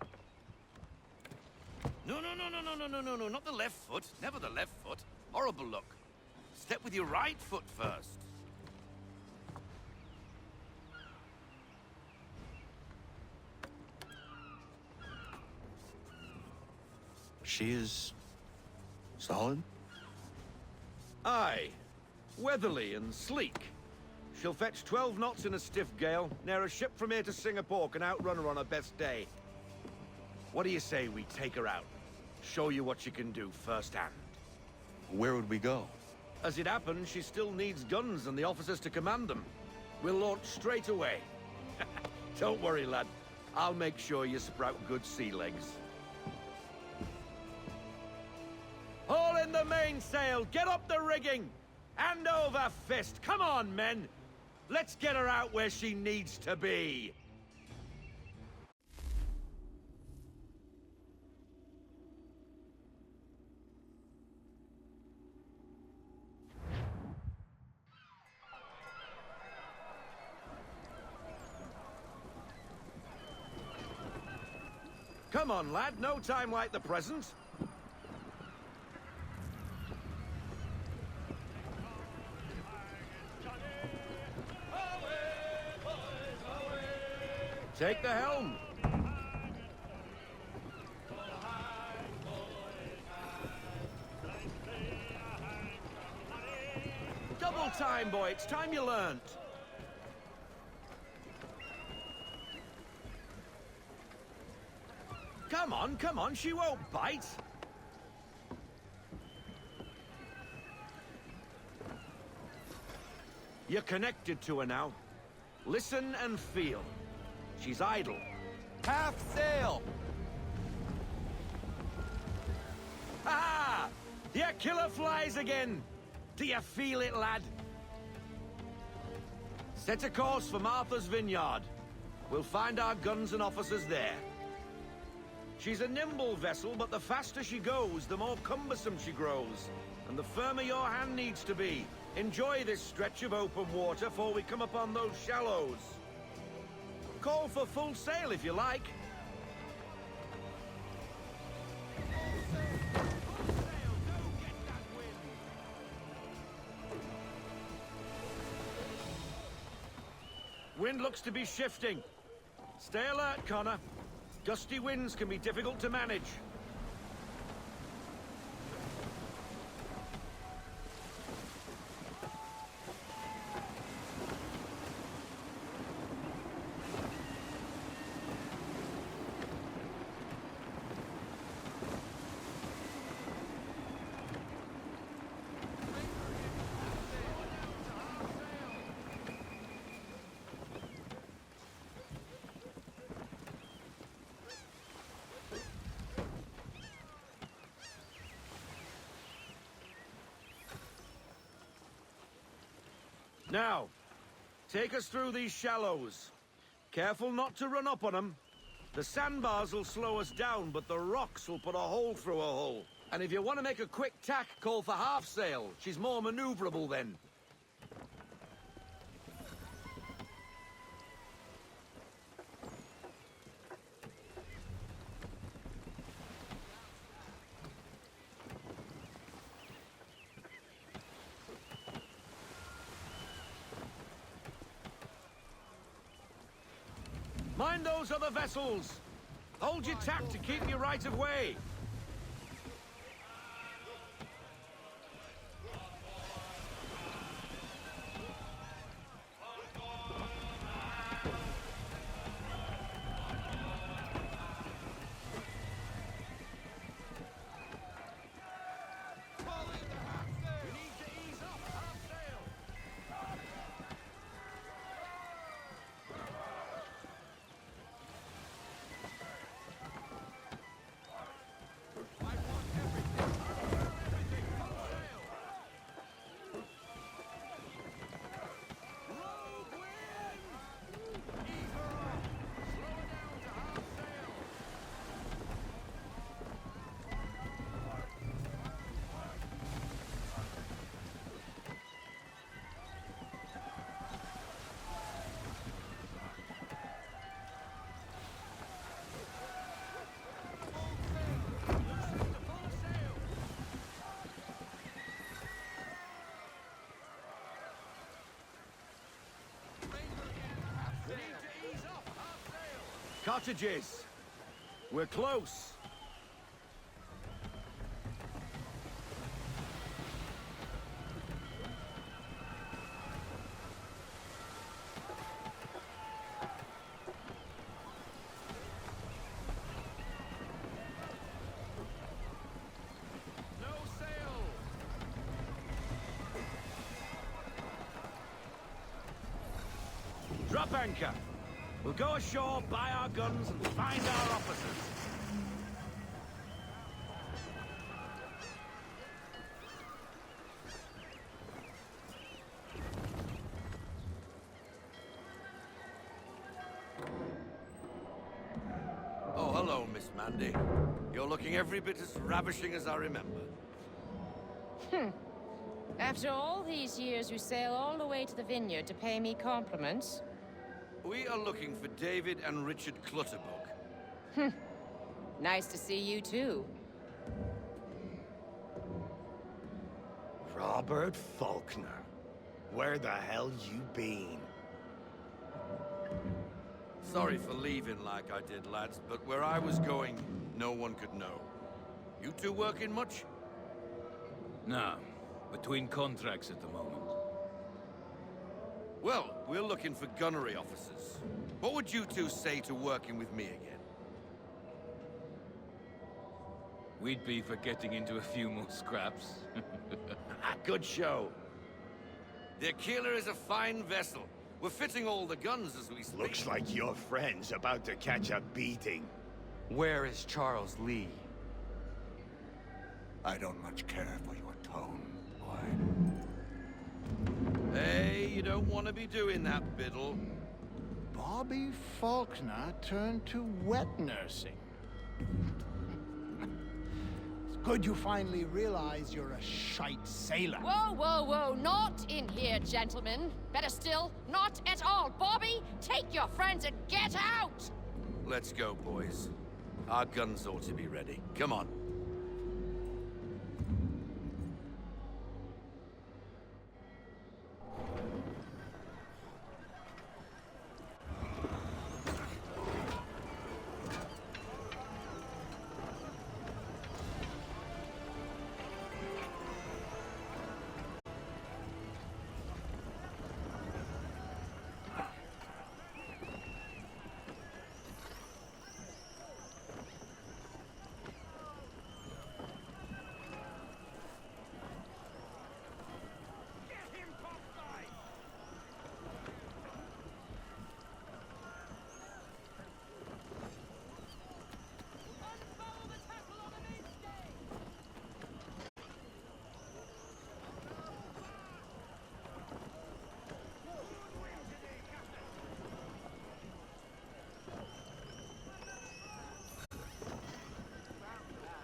O: No, not the left foot. Never the left foot. Horrible look. Step with your right foot first.
B: She is solid?
O: Aye. Weatherly and sleek. She'll fetch 12 knots in a stiff gale. Ne'er a ship from here to Singapore can outrun her on her best day. What do you say we take her out? Show you what she can do firsthand.
B: Where would we go?
O: As it happens, she still needs guns and the officers to command them. We'll launch straight away. Don't worry, lad. I'll make sure you sprout good sea legs. Haul in the mainsail! Get up the rigging! Hand over fist! Come on, men! Let's get her out where she needs to be! Come on, lad. No time like the present. Take the helm. Double time, boy. It's time you learnt. Come on. She won't bite. You're connected to her now.
P: Listen and feel. She's idle.
B: Half sail!
P: Ah! The killer flies again! Do you feel it, lad? Set a course for Martha's Vineyard. We'll find our guns and officers there. She's a nimble vessel, but the faster she goes, the more cumbersome she grows. And the firmer your hand needs to be. Enjoy this stretch of open water before we come upon those shallows. Call for full sail if you like. Wind looks to be shifting. Stay alert, Connor. Gusty winds can be difficult to manage. Now, take us through these shallows. Careful not to run up on them. The sandbars will slow us down, but the rocks will put a hole through a hole. And if you want to make a quick tack, call for half sail. She's more maneuverable then. Mind those other vessels! Hold your tack to keep your right of way! Cottages! We're close! No sail! Drop anchor! We'll go ashore, buy our guns, and find our officers.
O: Oh, hello, Miss Mandy. You're looking every bit as ravishing as I remember.
Q: After all these years, you sail all the way to the vineyard to pay me compliments?
O: We are looking for David and Richard Clutterbuck.
Q: Nice to see you, too.
E: Robert Faulkner. Where the hell you been?
O: Sorry for leaving like I did, lads, but where I was going, no one could know. You two working much?
R: No. Between contracts at the moment.
O: Well, we're looking for gunnery officers. What would you two say to working with me again?
R: We'd be for getting into a few more scraps.
E: Good show.
O: The Aquila is a fine vessel, We're fitting all the guns as we speak.
M: Looks like your friend's about to catch a beating.
B: Where is Charles Lee?
M: I don't much care for your tone, boy.
P: Hey, you don't want to be doing that, Biddle.
M: Bobby Faulkner turned to wet nursing. It's good you finally realize you're a shite sailor.
Q: Whoa, whoa, whoa. Not in here, gentlemen. Better still, not at all. Bobby, take your friends and get out!
O: Let's go, boys. Our guns ought to be ready. Come on.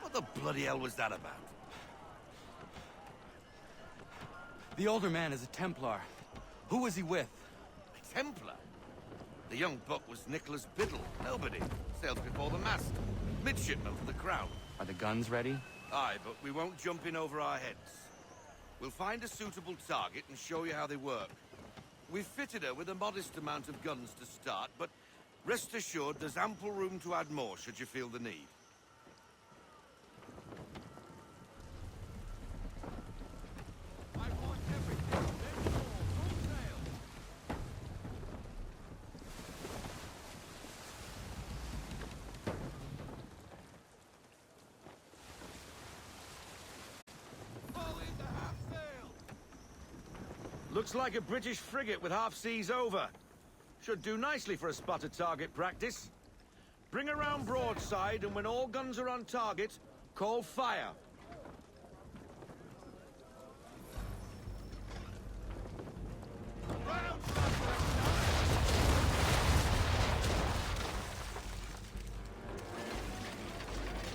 O: What the bloody hell was that about?
B: The older man is a Templar. Who was he with?
O: A Templar? The young buck was Nicholas Biddle. Nobody. Sailed before the mast. Midshipman for the Crown.
B: Are the guns ready?
O: Aye, but we won't jump in over our heads. We'll find a suitable target and show you how they work. We've fitted her with a modest amount of guns to start, but rest assured there's ample room to add more should you feel the need.
P: Looks like a British frigate with half seas over. Should do nicely for a spotted target practice. Bring around broadside, and when all guns are on target, call fire.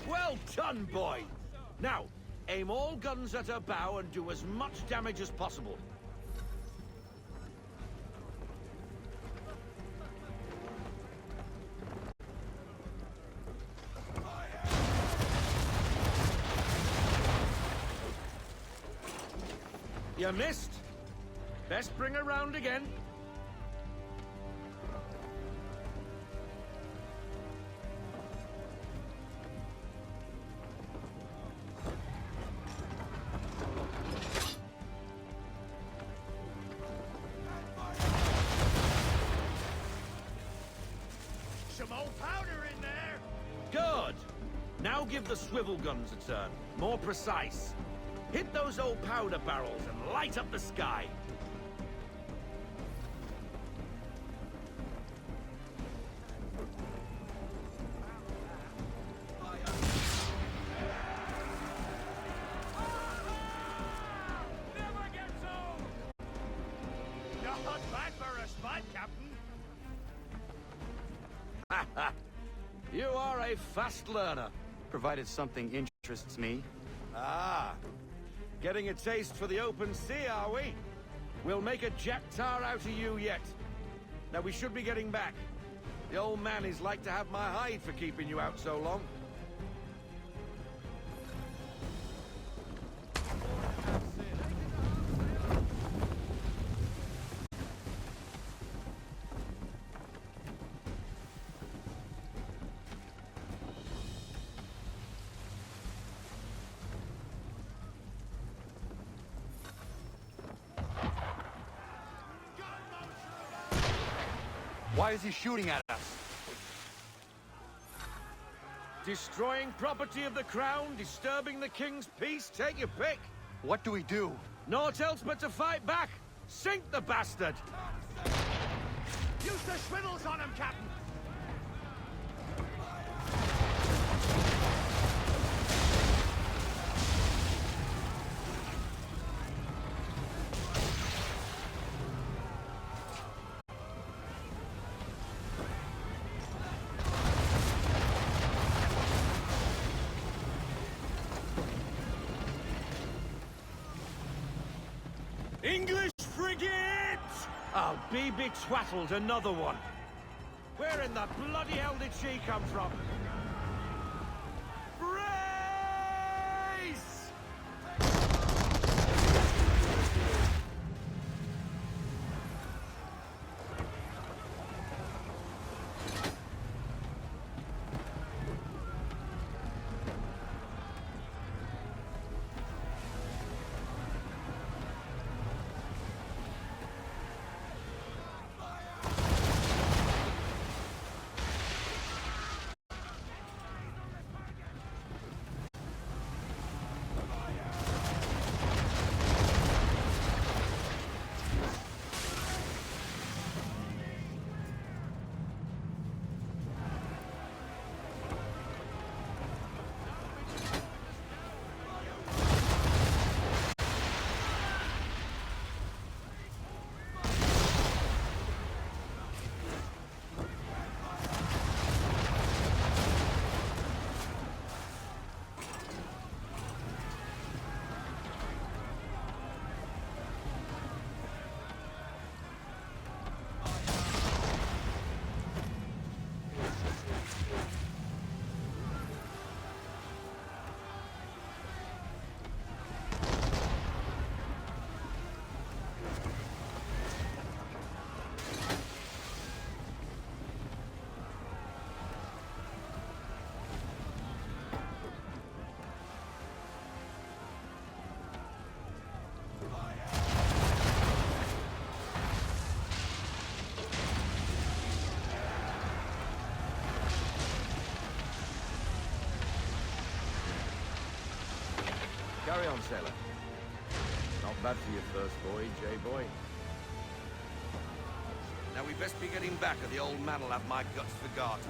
P: Well done, boy! Now, aim all guns at her bow and do as much damage as possible. You missed. Best bring her round again.
M: Some old powder in there.
P: Good. Now give the swivel guns a turn. More precise. Hit those old powder barrels and light up the sky.
M: Not bad for a spot, Captain.
P: You are a fast learner.
B: Provided something interests me.
P: Ah. Getting a taste for the open sea, are we? We'll make a jack tar out of you yet. Now we should be getting back. The old man is like to have my hide for keeping you out so long.
B: Why is he shooting at us?
P: Destroying property of the crown, disturbing the king's peace, take your pick.
B: What do we do?
P: Naught else but to fight back. Sink the bastard!
N: Use the swivels on him, Captain!
P: English frigate! I'll be betwattled, another one. Where in the bloody hell did she come from? Brace! Carry on, sailor. Not bad for your first voyage, eh, boy?
O: Now we best be getting back, or the old man'll have my guts for garters.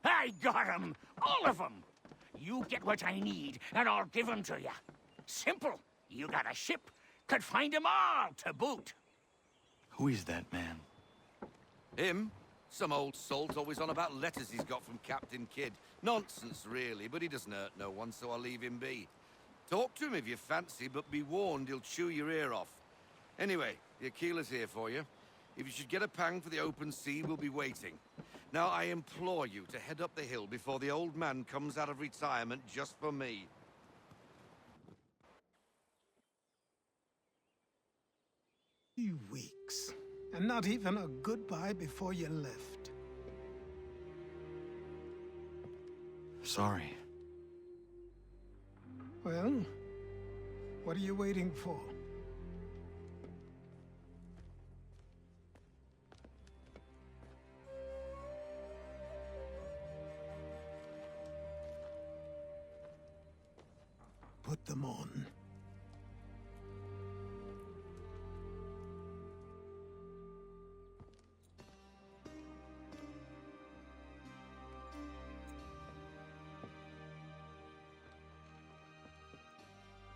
N: I got 'em! All of 'em! You get what I need, and I'll give 'em to you. Simple. You got a ship, could find 'em all to boot.
B: Who is that man?
O: Him? Some old salt always on about letters he's got from Captain Kidd. Nonsense, really, but he doesn't hurt no one, so I'll leave him be. Talk to him if you fancy, but be warned he'll chew your ear off. Anyway, the Aquila's here for you. If you should get a pang for the open sea, we'll be waiting. Now, I implore you to head up the hill before the old man comes out of retirement just for me.
A: 3 weeks, and not even a goodbye before you left.
B: Sorry.
A: Well, what are you waiting for? Put them on.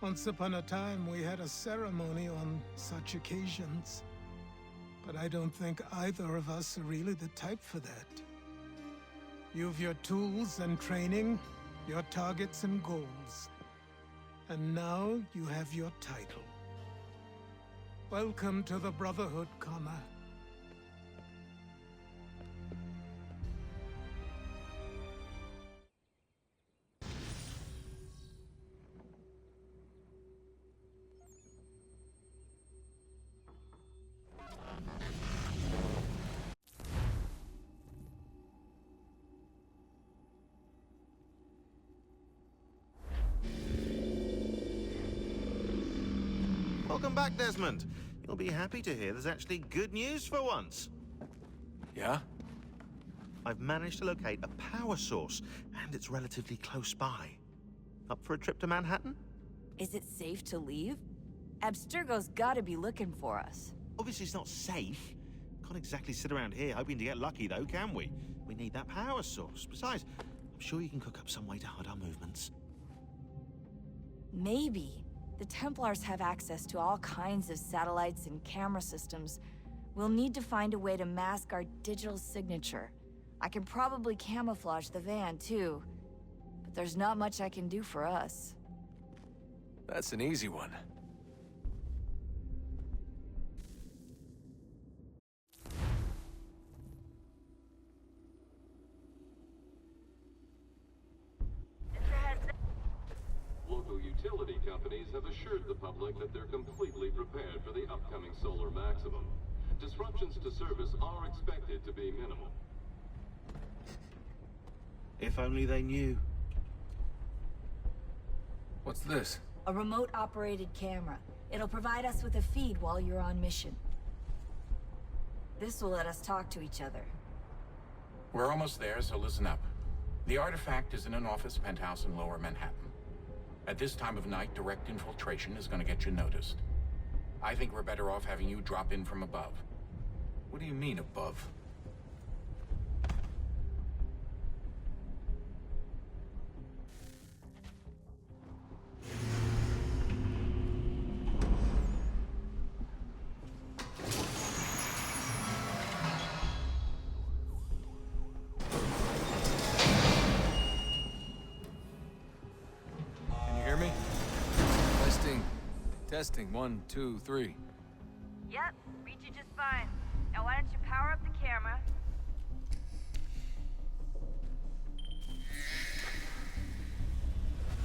A: Once upon a time, we had a ceremony on such occasions. But I don't think either of us are really the type for that. You've your tools and training, your targets and goals. And now you have your title. Welcome to the Brotherhood, Connor.
S: Welcome back, Desmond. You'll be happy to hear there's actually good news for once.
T: Yeah?
S: I've managed to locate a power source, and it's relatively close by. Up for a trip to Manhattan?
U: Is it safe to leave? Abstergo's gotta be looking for us.
S: Obviously it's not safe. Can't exactly sit around here hoping to get lucky, though, can we? We need that power source. Besides, I'm sure you can cook up some way to hide our movements.
U: Maybe. The Templars have access to all kinds of satellites and camera systems. We'll need to find a way to mask our digital signature. I can probably camouflage the van, too. But there's not much I can do for us.
T: That's an easy one.
V: Local utility companies have assured the public that they're completely prepared for the upcoming solar maximum. Disruptions to service are expected to be minimal.
S: If only they knew.
T: What's this?
U: A remote-operated camera. It'll provide us with a feed while you're on mission. This will let us talk to each other.
W: We're almost there, so listen up. The artifact is in an office penthouse in Lower Manhattan. At this time of night, direct infiltration is going to get you noticed. I think we're better off having you drop in from above.
T: What do you mean, above? Testing, 1, 2, 3.
U: Yep, read you just fine. Now why don't you power up the camera?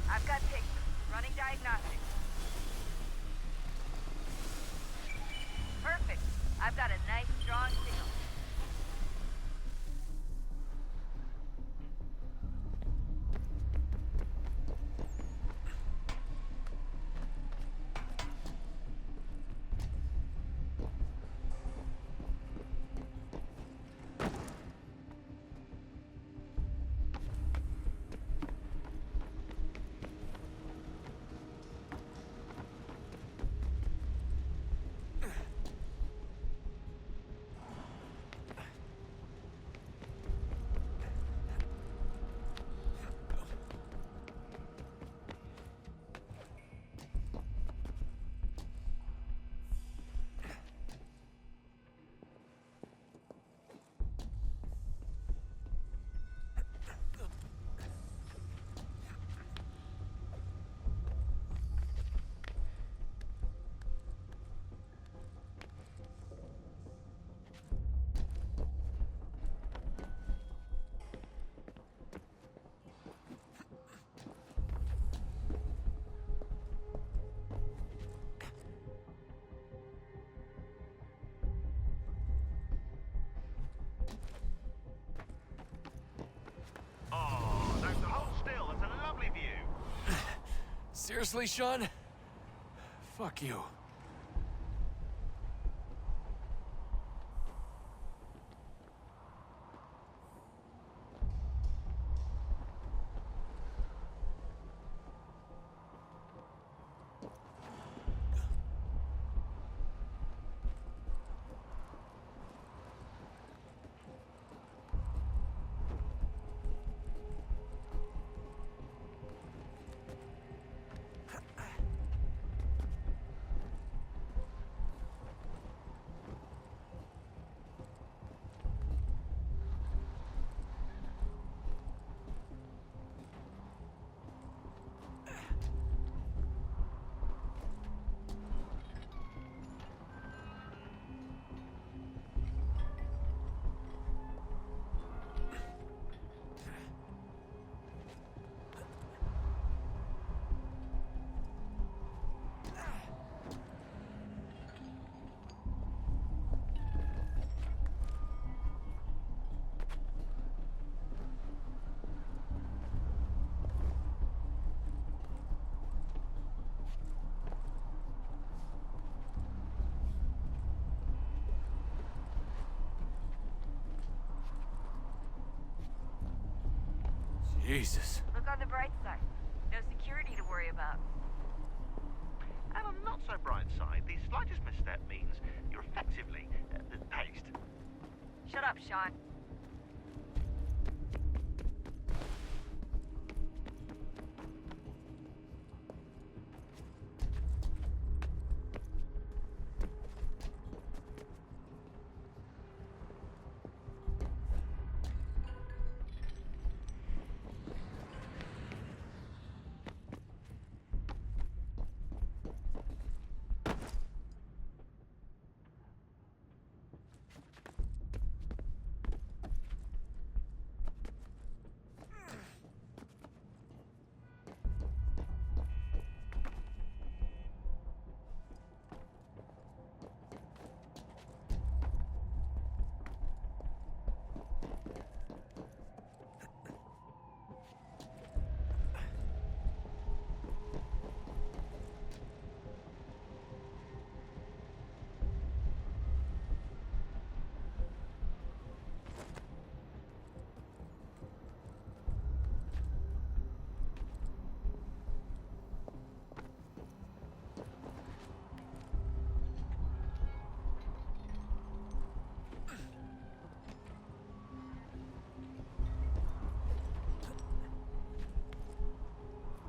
U: I've got pictures. Running diagnostics. Perfect. I've got a nice, strong signal.
T: Seriously, Sean? Fuck you. Jesus.
U: Look on the bright side. No security to worry about.
C: And on the not so bright side, the slightest misstep means you're effectively paced.
U: Shut up, Sean.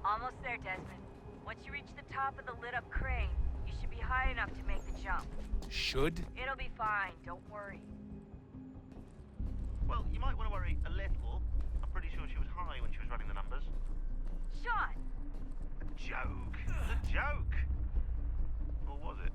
U: Almost there, Desmond. Once you reach the top of the lit-up crane, you should be high enough to make the jump.
T: Should?
U: It'll be fine, don't worry.
C: Well, you might want to worry a little. I'm pretty sure she was high when she was running the numbers.
U: Sean!
C: A joke. It was a joke. Or was it?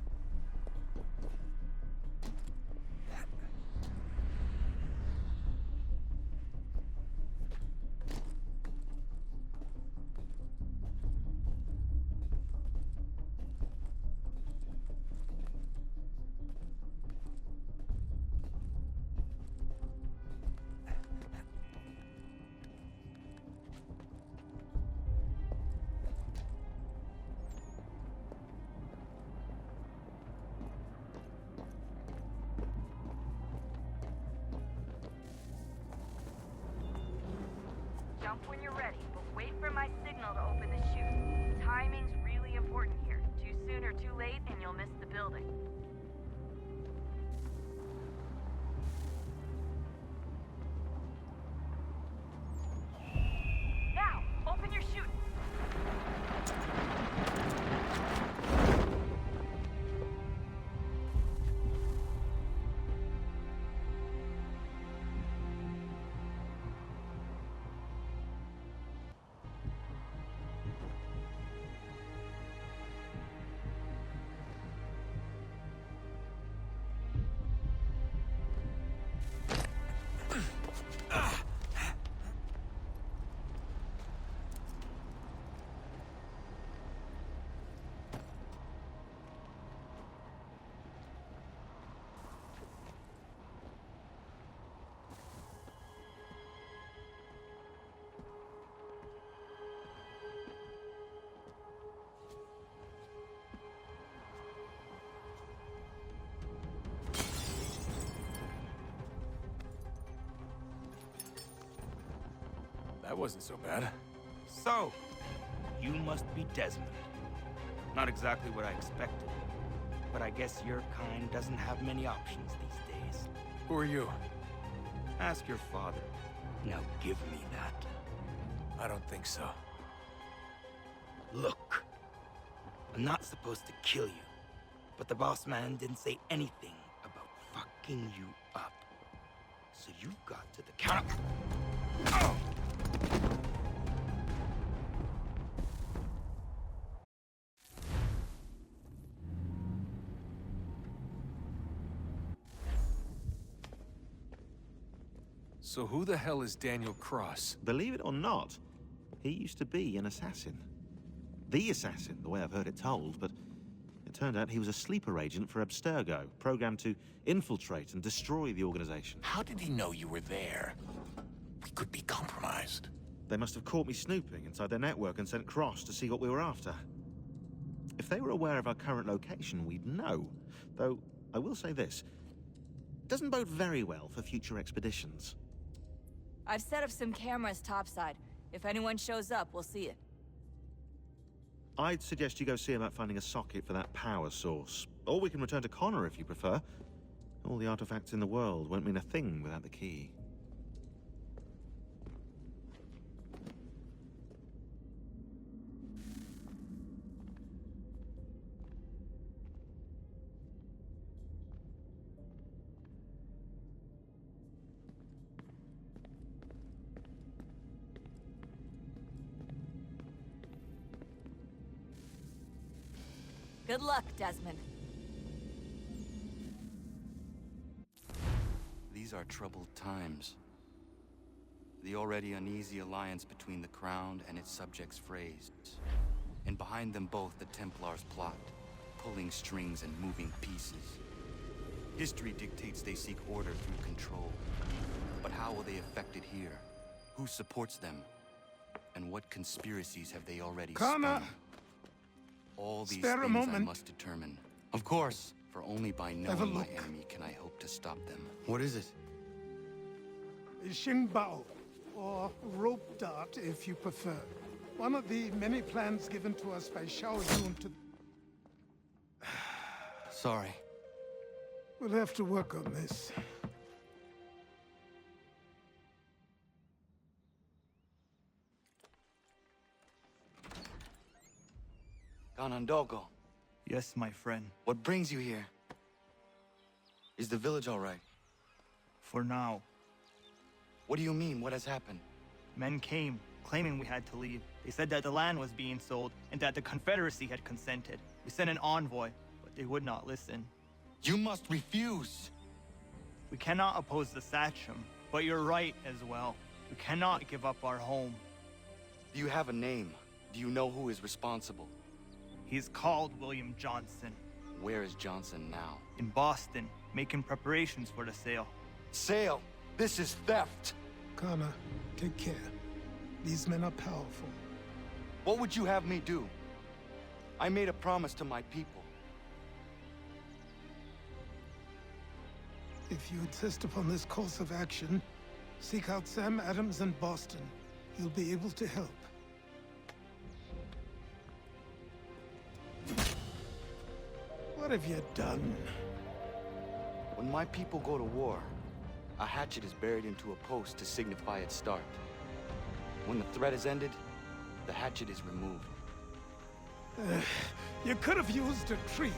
U: Jump when you're ready, but wait for my signal to open the chute. Timing's really important here. Too soon or too late, and you'll miss the building. Now, open your chute.
T: That wasn't so bad.
L: So, you must be Desmond. Not exactly what I expected, but I guess your kind doesn't have many options these days.
T: Who are you?
L: Ask your father. Now give me that.
T: I don't think so.
L: Look, I'm not supposed to kill you, but the boss man didn't say anything about fucking you up. So you got to the counter. Oh!
T: So who the hell is Daniel Cross?
S: Believe it or not, he used to be an assassin. The assassin, the way I've heard it told, but it turned out he was a sleeper agent for Abstergo, programmed to infiltrate and destroy the organization.
M: How did he know you were there? We could be compromised.
S: They must have caught me snooping inside their network and sent Cross to see what we were after. If they were aware of our current location, we'd know. Though, I will say this. It doesn't bode very well for future expeditions.
U: I've set up some cameras topside. If anyone shows up, we'll see it.
S: I'd suggest you go see about finding a socket for that power source. Or we can return to Connor if you prefer. All the artifacts in the world won't mean a thing without the key.
U: Good luck, Desmond.
B: These are troubled times. The already uneasy alliance between the Crown and its subjects phrased. And behind them both the Templars plot, pulling strings and moving pieces. History dictates they seek order through control. But how will they affect it here? Who supports them? And what conspiracies have they already
A: Connor!
B: spun? All these
A: Spare a
B: things I
A: moment.
B: must determine. Of course, for only by
A: Have a
B: knowing my
A: look.
B: enemy can I hope to stop them. What is it?
A: Xingbao, or rope dart if you prefer. One of the many plans given to us by Xiao Yun to...
B: Sorry.
A: We'll have to work on this.
B: Ganondogo.
D: Yes, my friend.
B: What brings you here? Is the village all right?
D: For now.
B: What do you mean? What has happened?
D: Men came, claiming we had to leave. They said that the land was being sold, and that the Confederacy had consented. We sent an envoy, but they would not listen.
B: You must refuse!
D: We cannot oppose the Sachem, but you're right as well. We cannot give up our home.
B: Do you have a name? Do you know who is responsible?
D: He's called William Johnson.
B: Where is Johnson now?
D: In Boston, making preparations for the sale.
B: Sale! This is theft!
A: Connor, take care. These men are powerful.
B: What would you have me do? I made a promise to my people.
A: If you insist upon this course of action, seek out Sam Adams in Boston. He'll be able to help. What have you done?
B: When my people go to war, a hatchet is buried into a post to signify its start. When the threat is ended, the hatchet is removed.
A: You could have used a tree.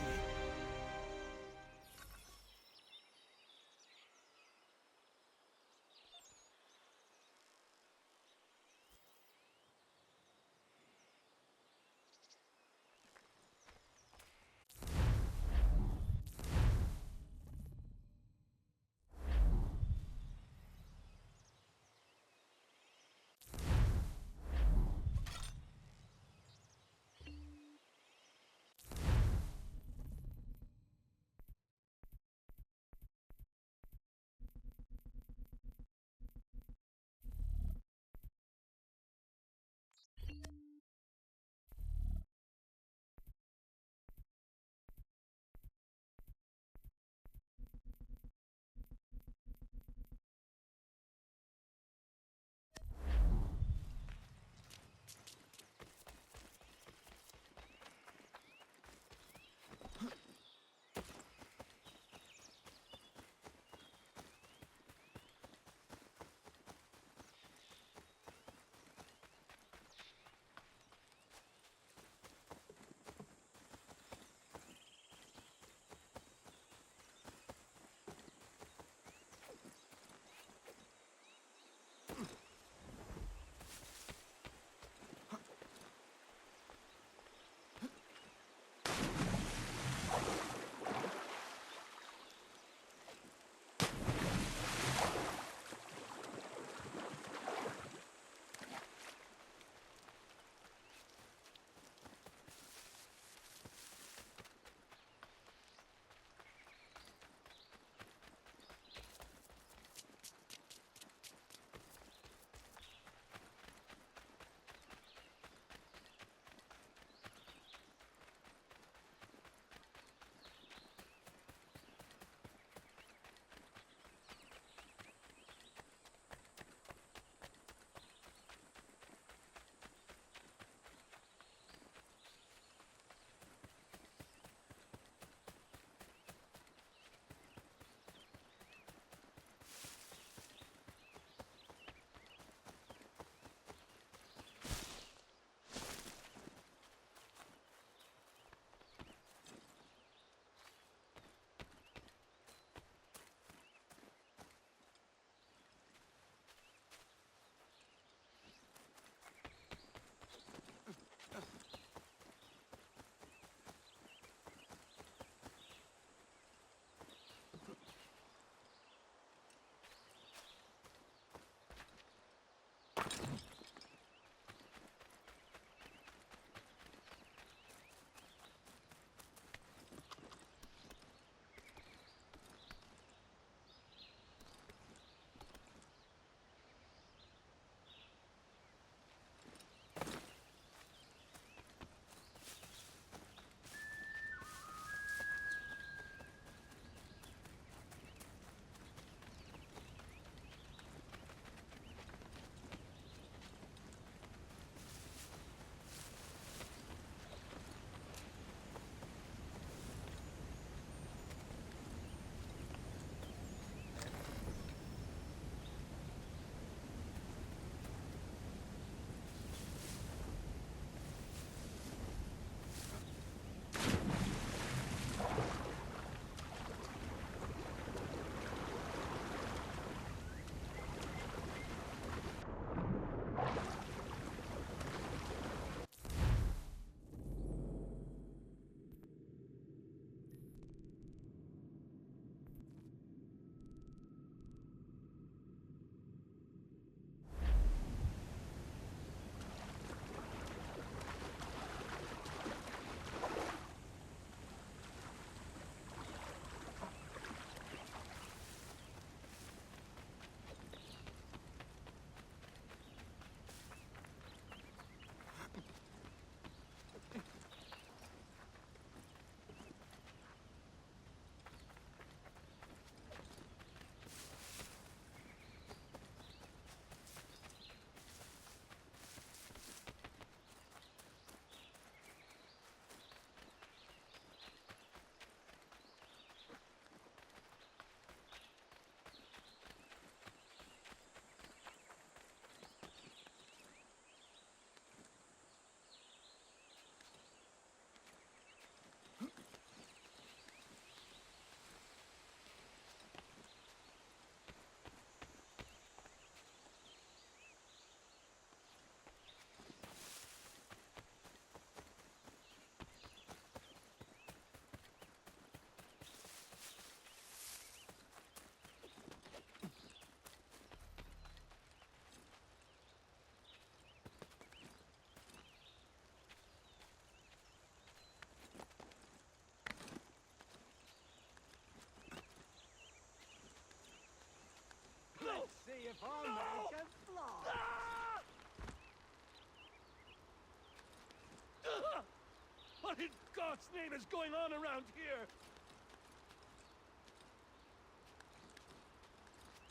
N: What in God's name is going on around here?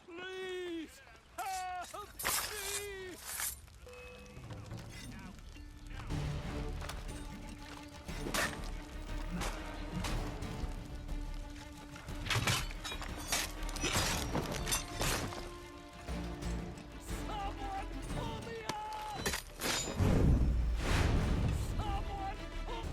N: Please! Help me! Someone pull me up! Someone pull...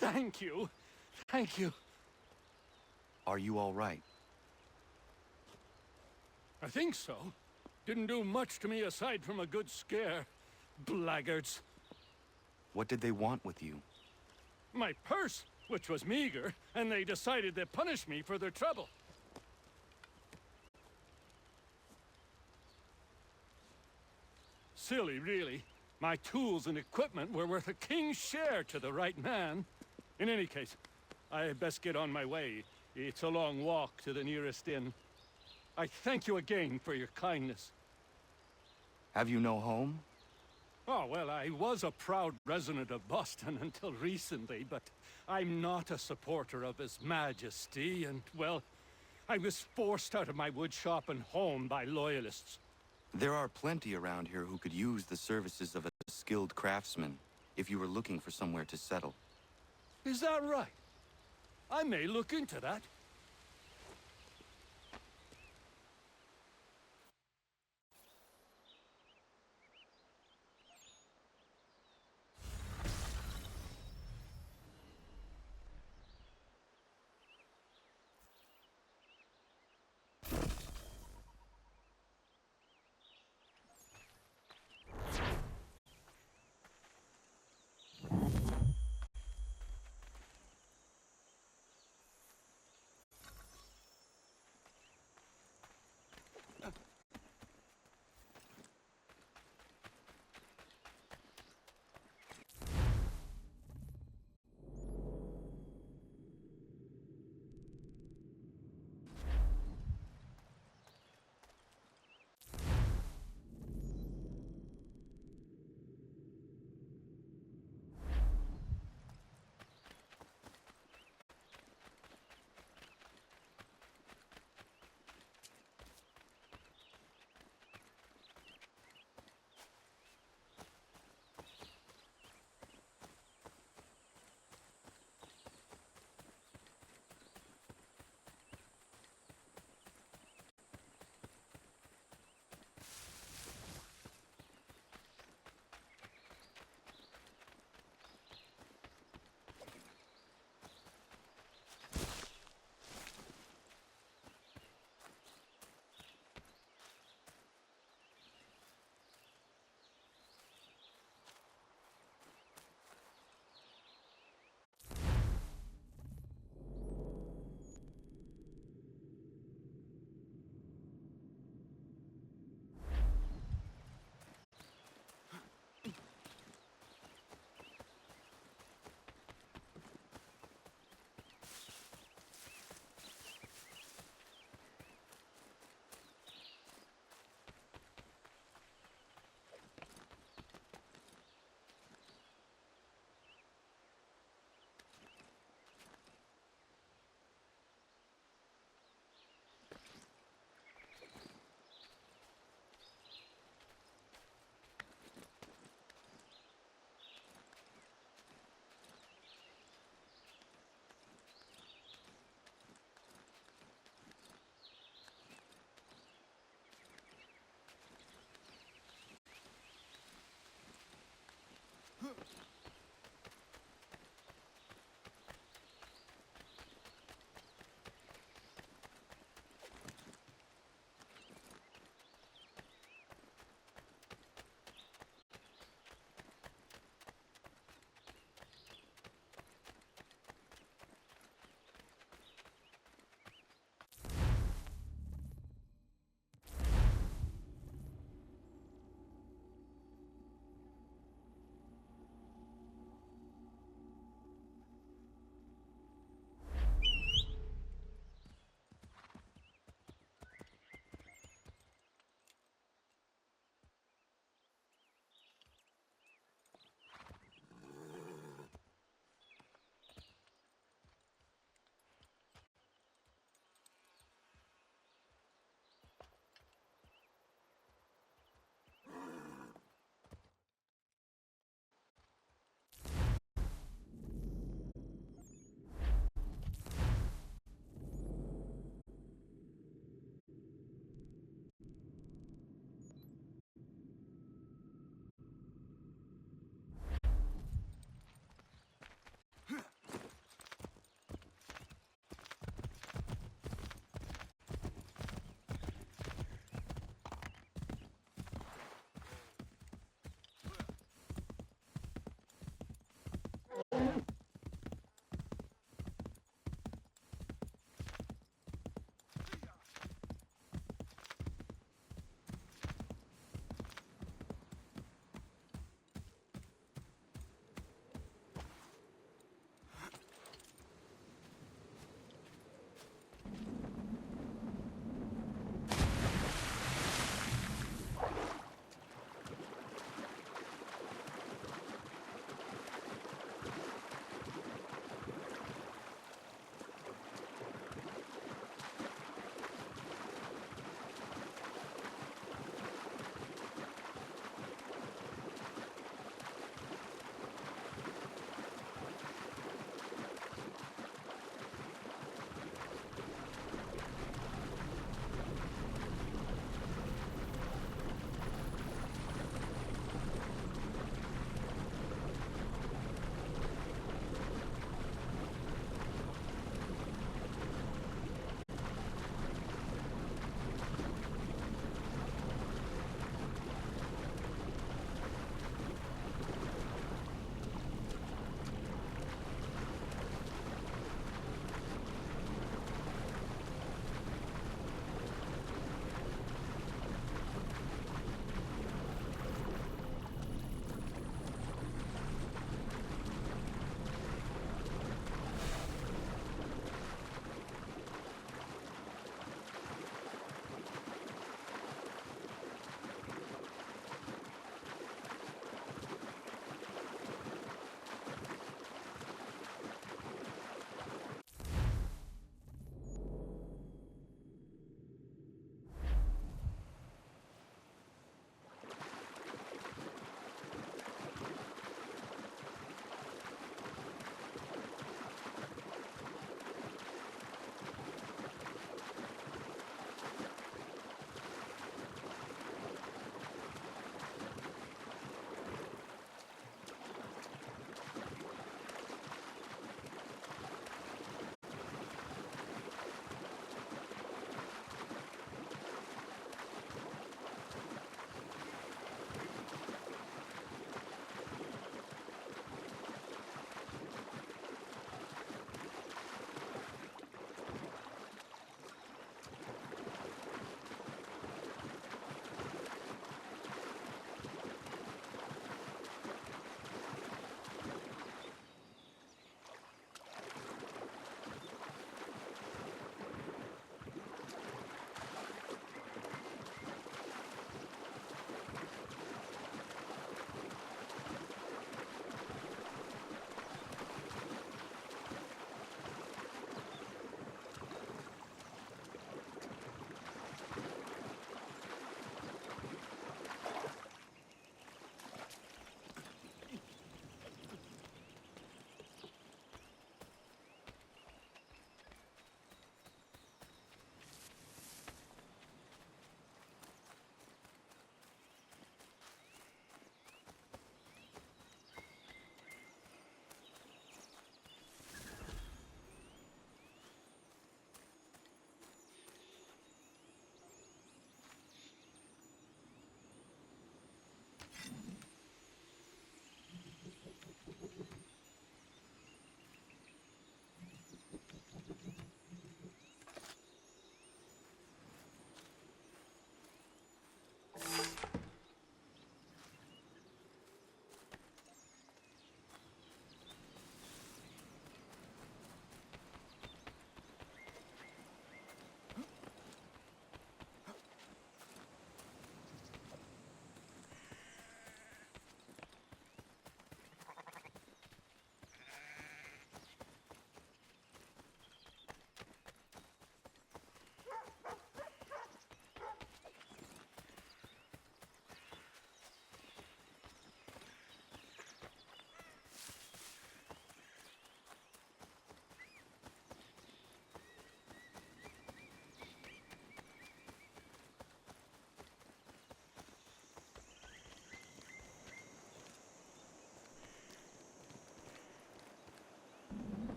N: Thank you. Thank you.
B: Are you all right?
N: I think so. Didn't do much to me aside from a good scare. Blackguards.
B: What did they want with you?
N: My purse, which was meager, and they decided to punish me for their trouble. Silly, really. My tools and equipment were worth a king's share to the right man. In any case, I had best get on my way. It's a long walk to the nearest inn. I thank you again for your kindness.
B: Have you no home?
N: Oh, well, I was a proud resident of Boston until recently, but I'm not a supporter of His Majesty, and, well, I was forced out of my woodshop and home by loyalists.
B: There are plenty around here who could use the services of a skilled craftsman if you were looking for somewhere to settle.
N: Is that right? I may look into that.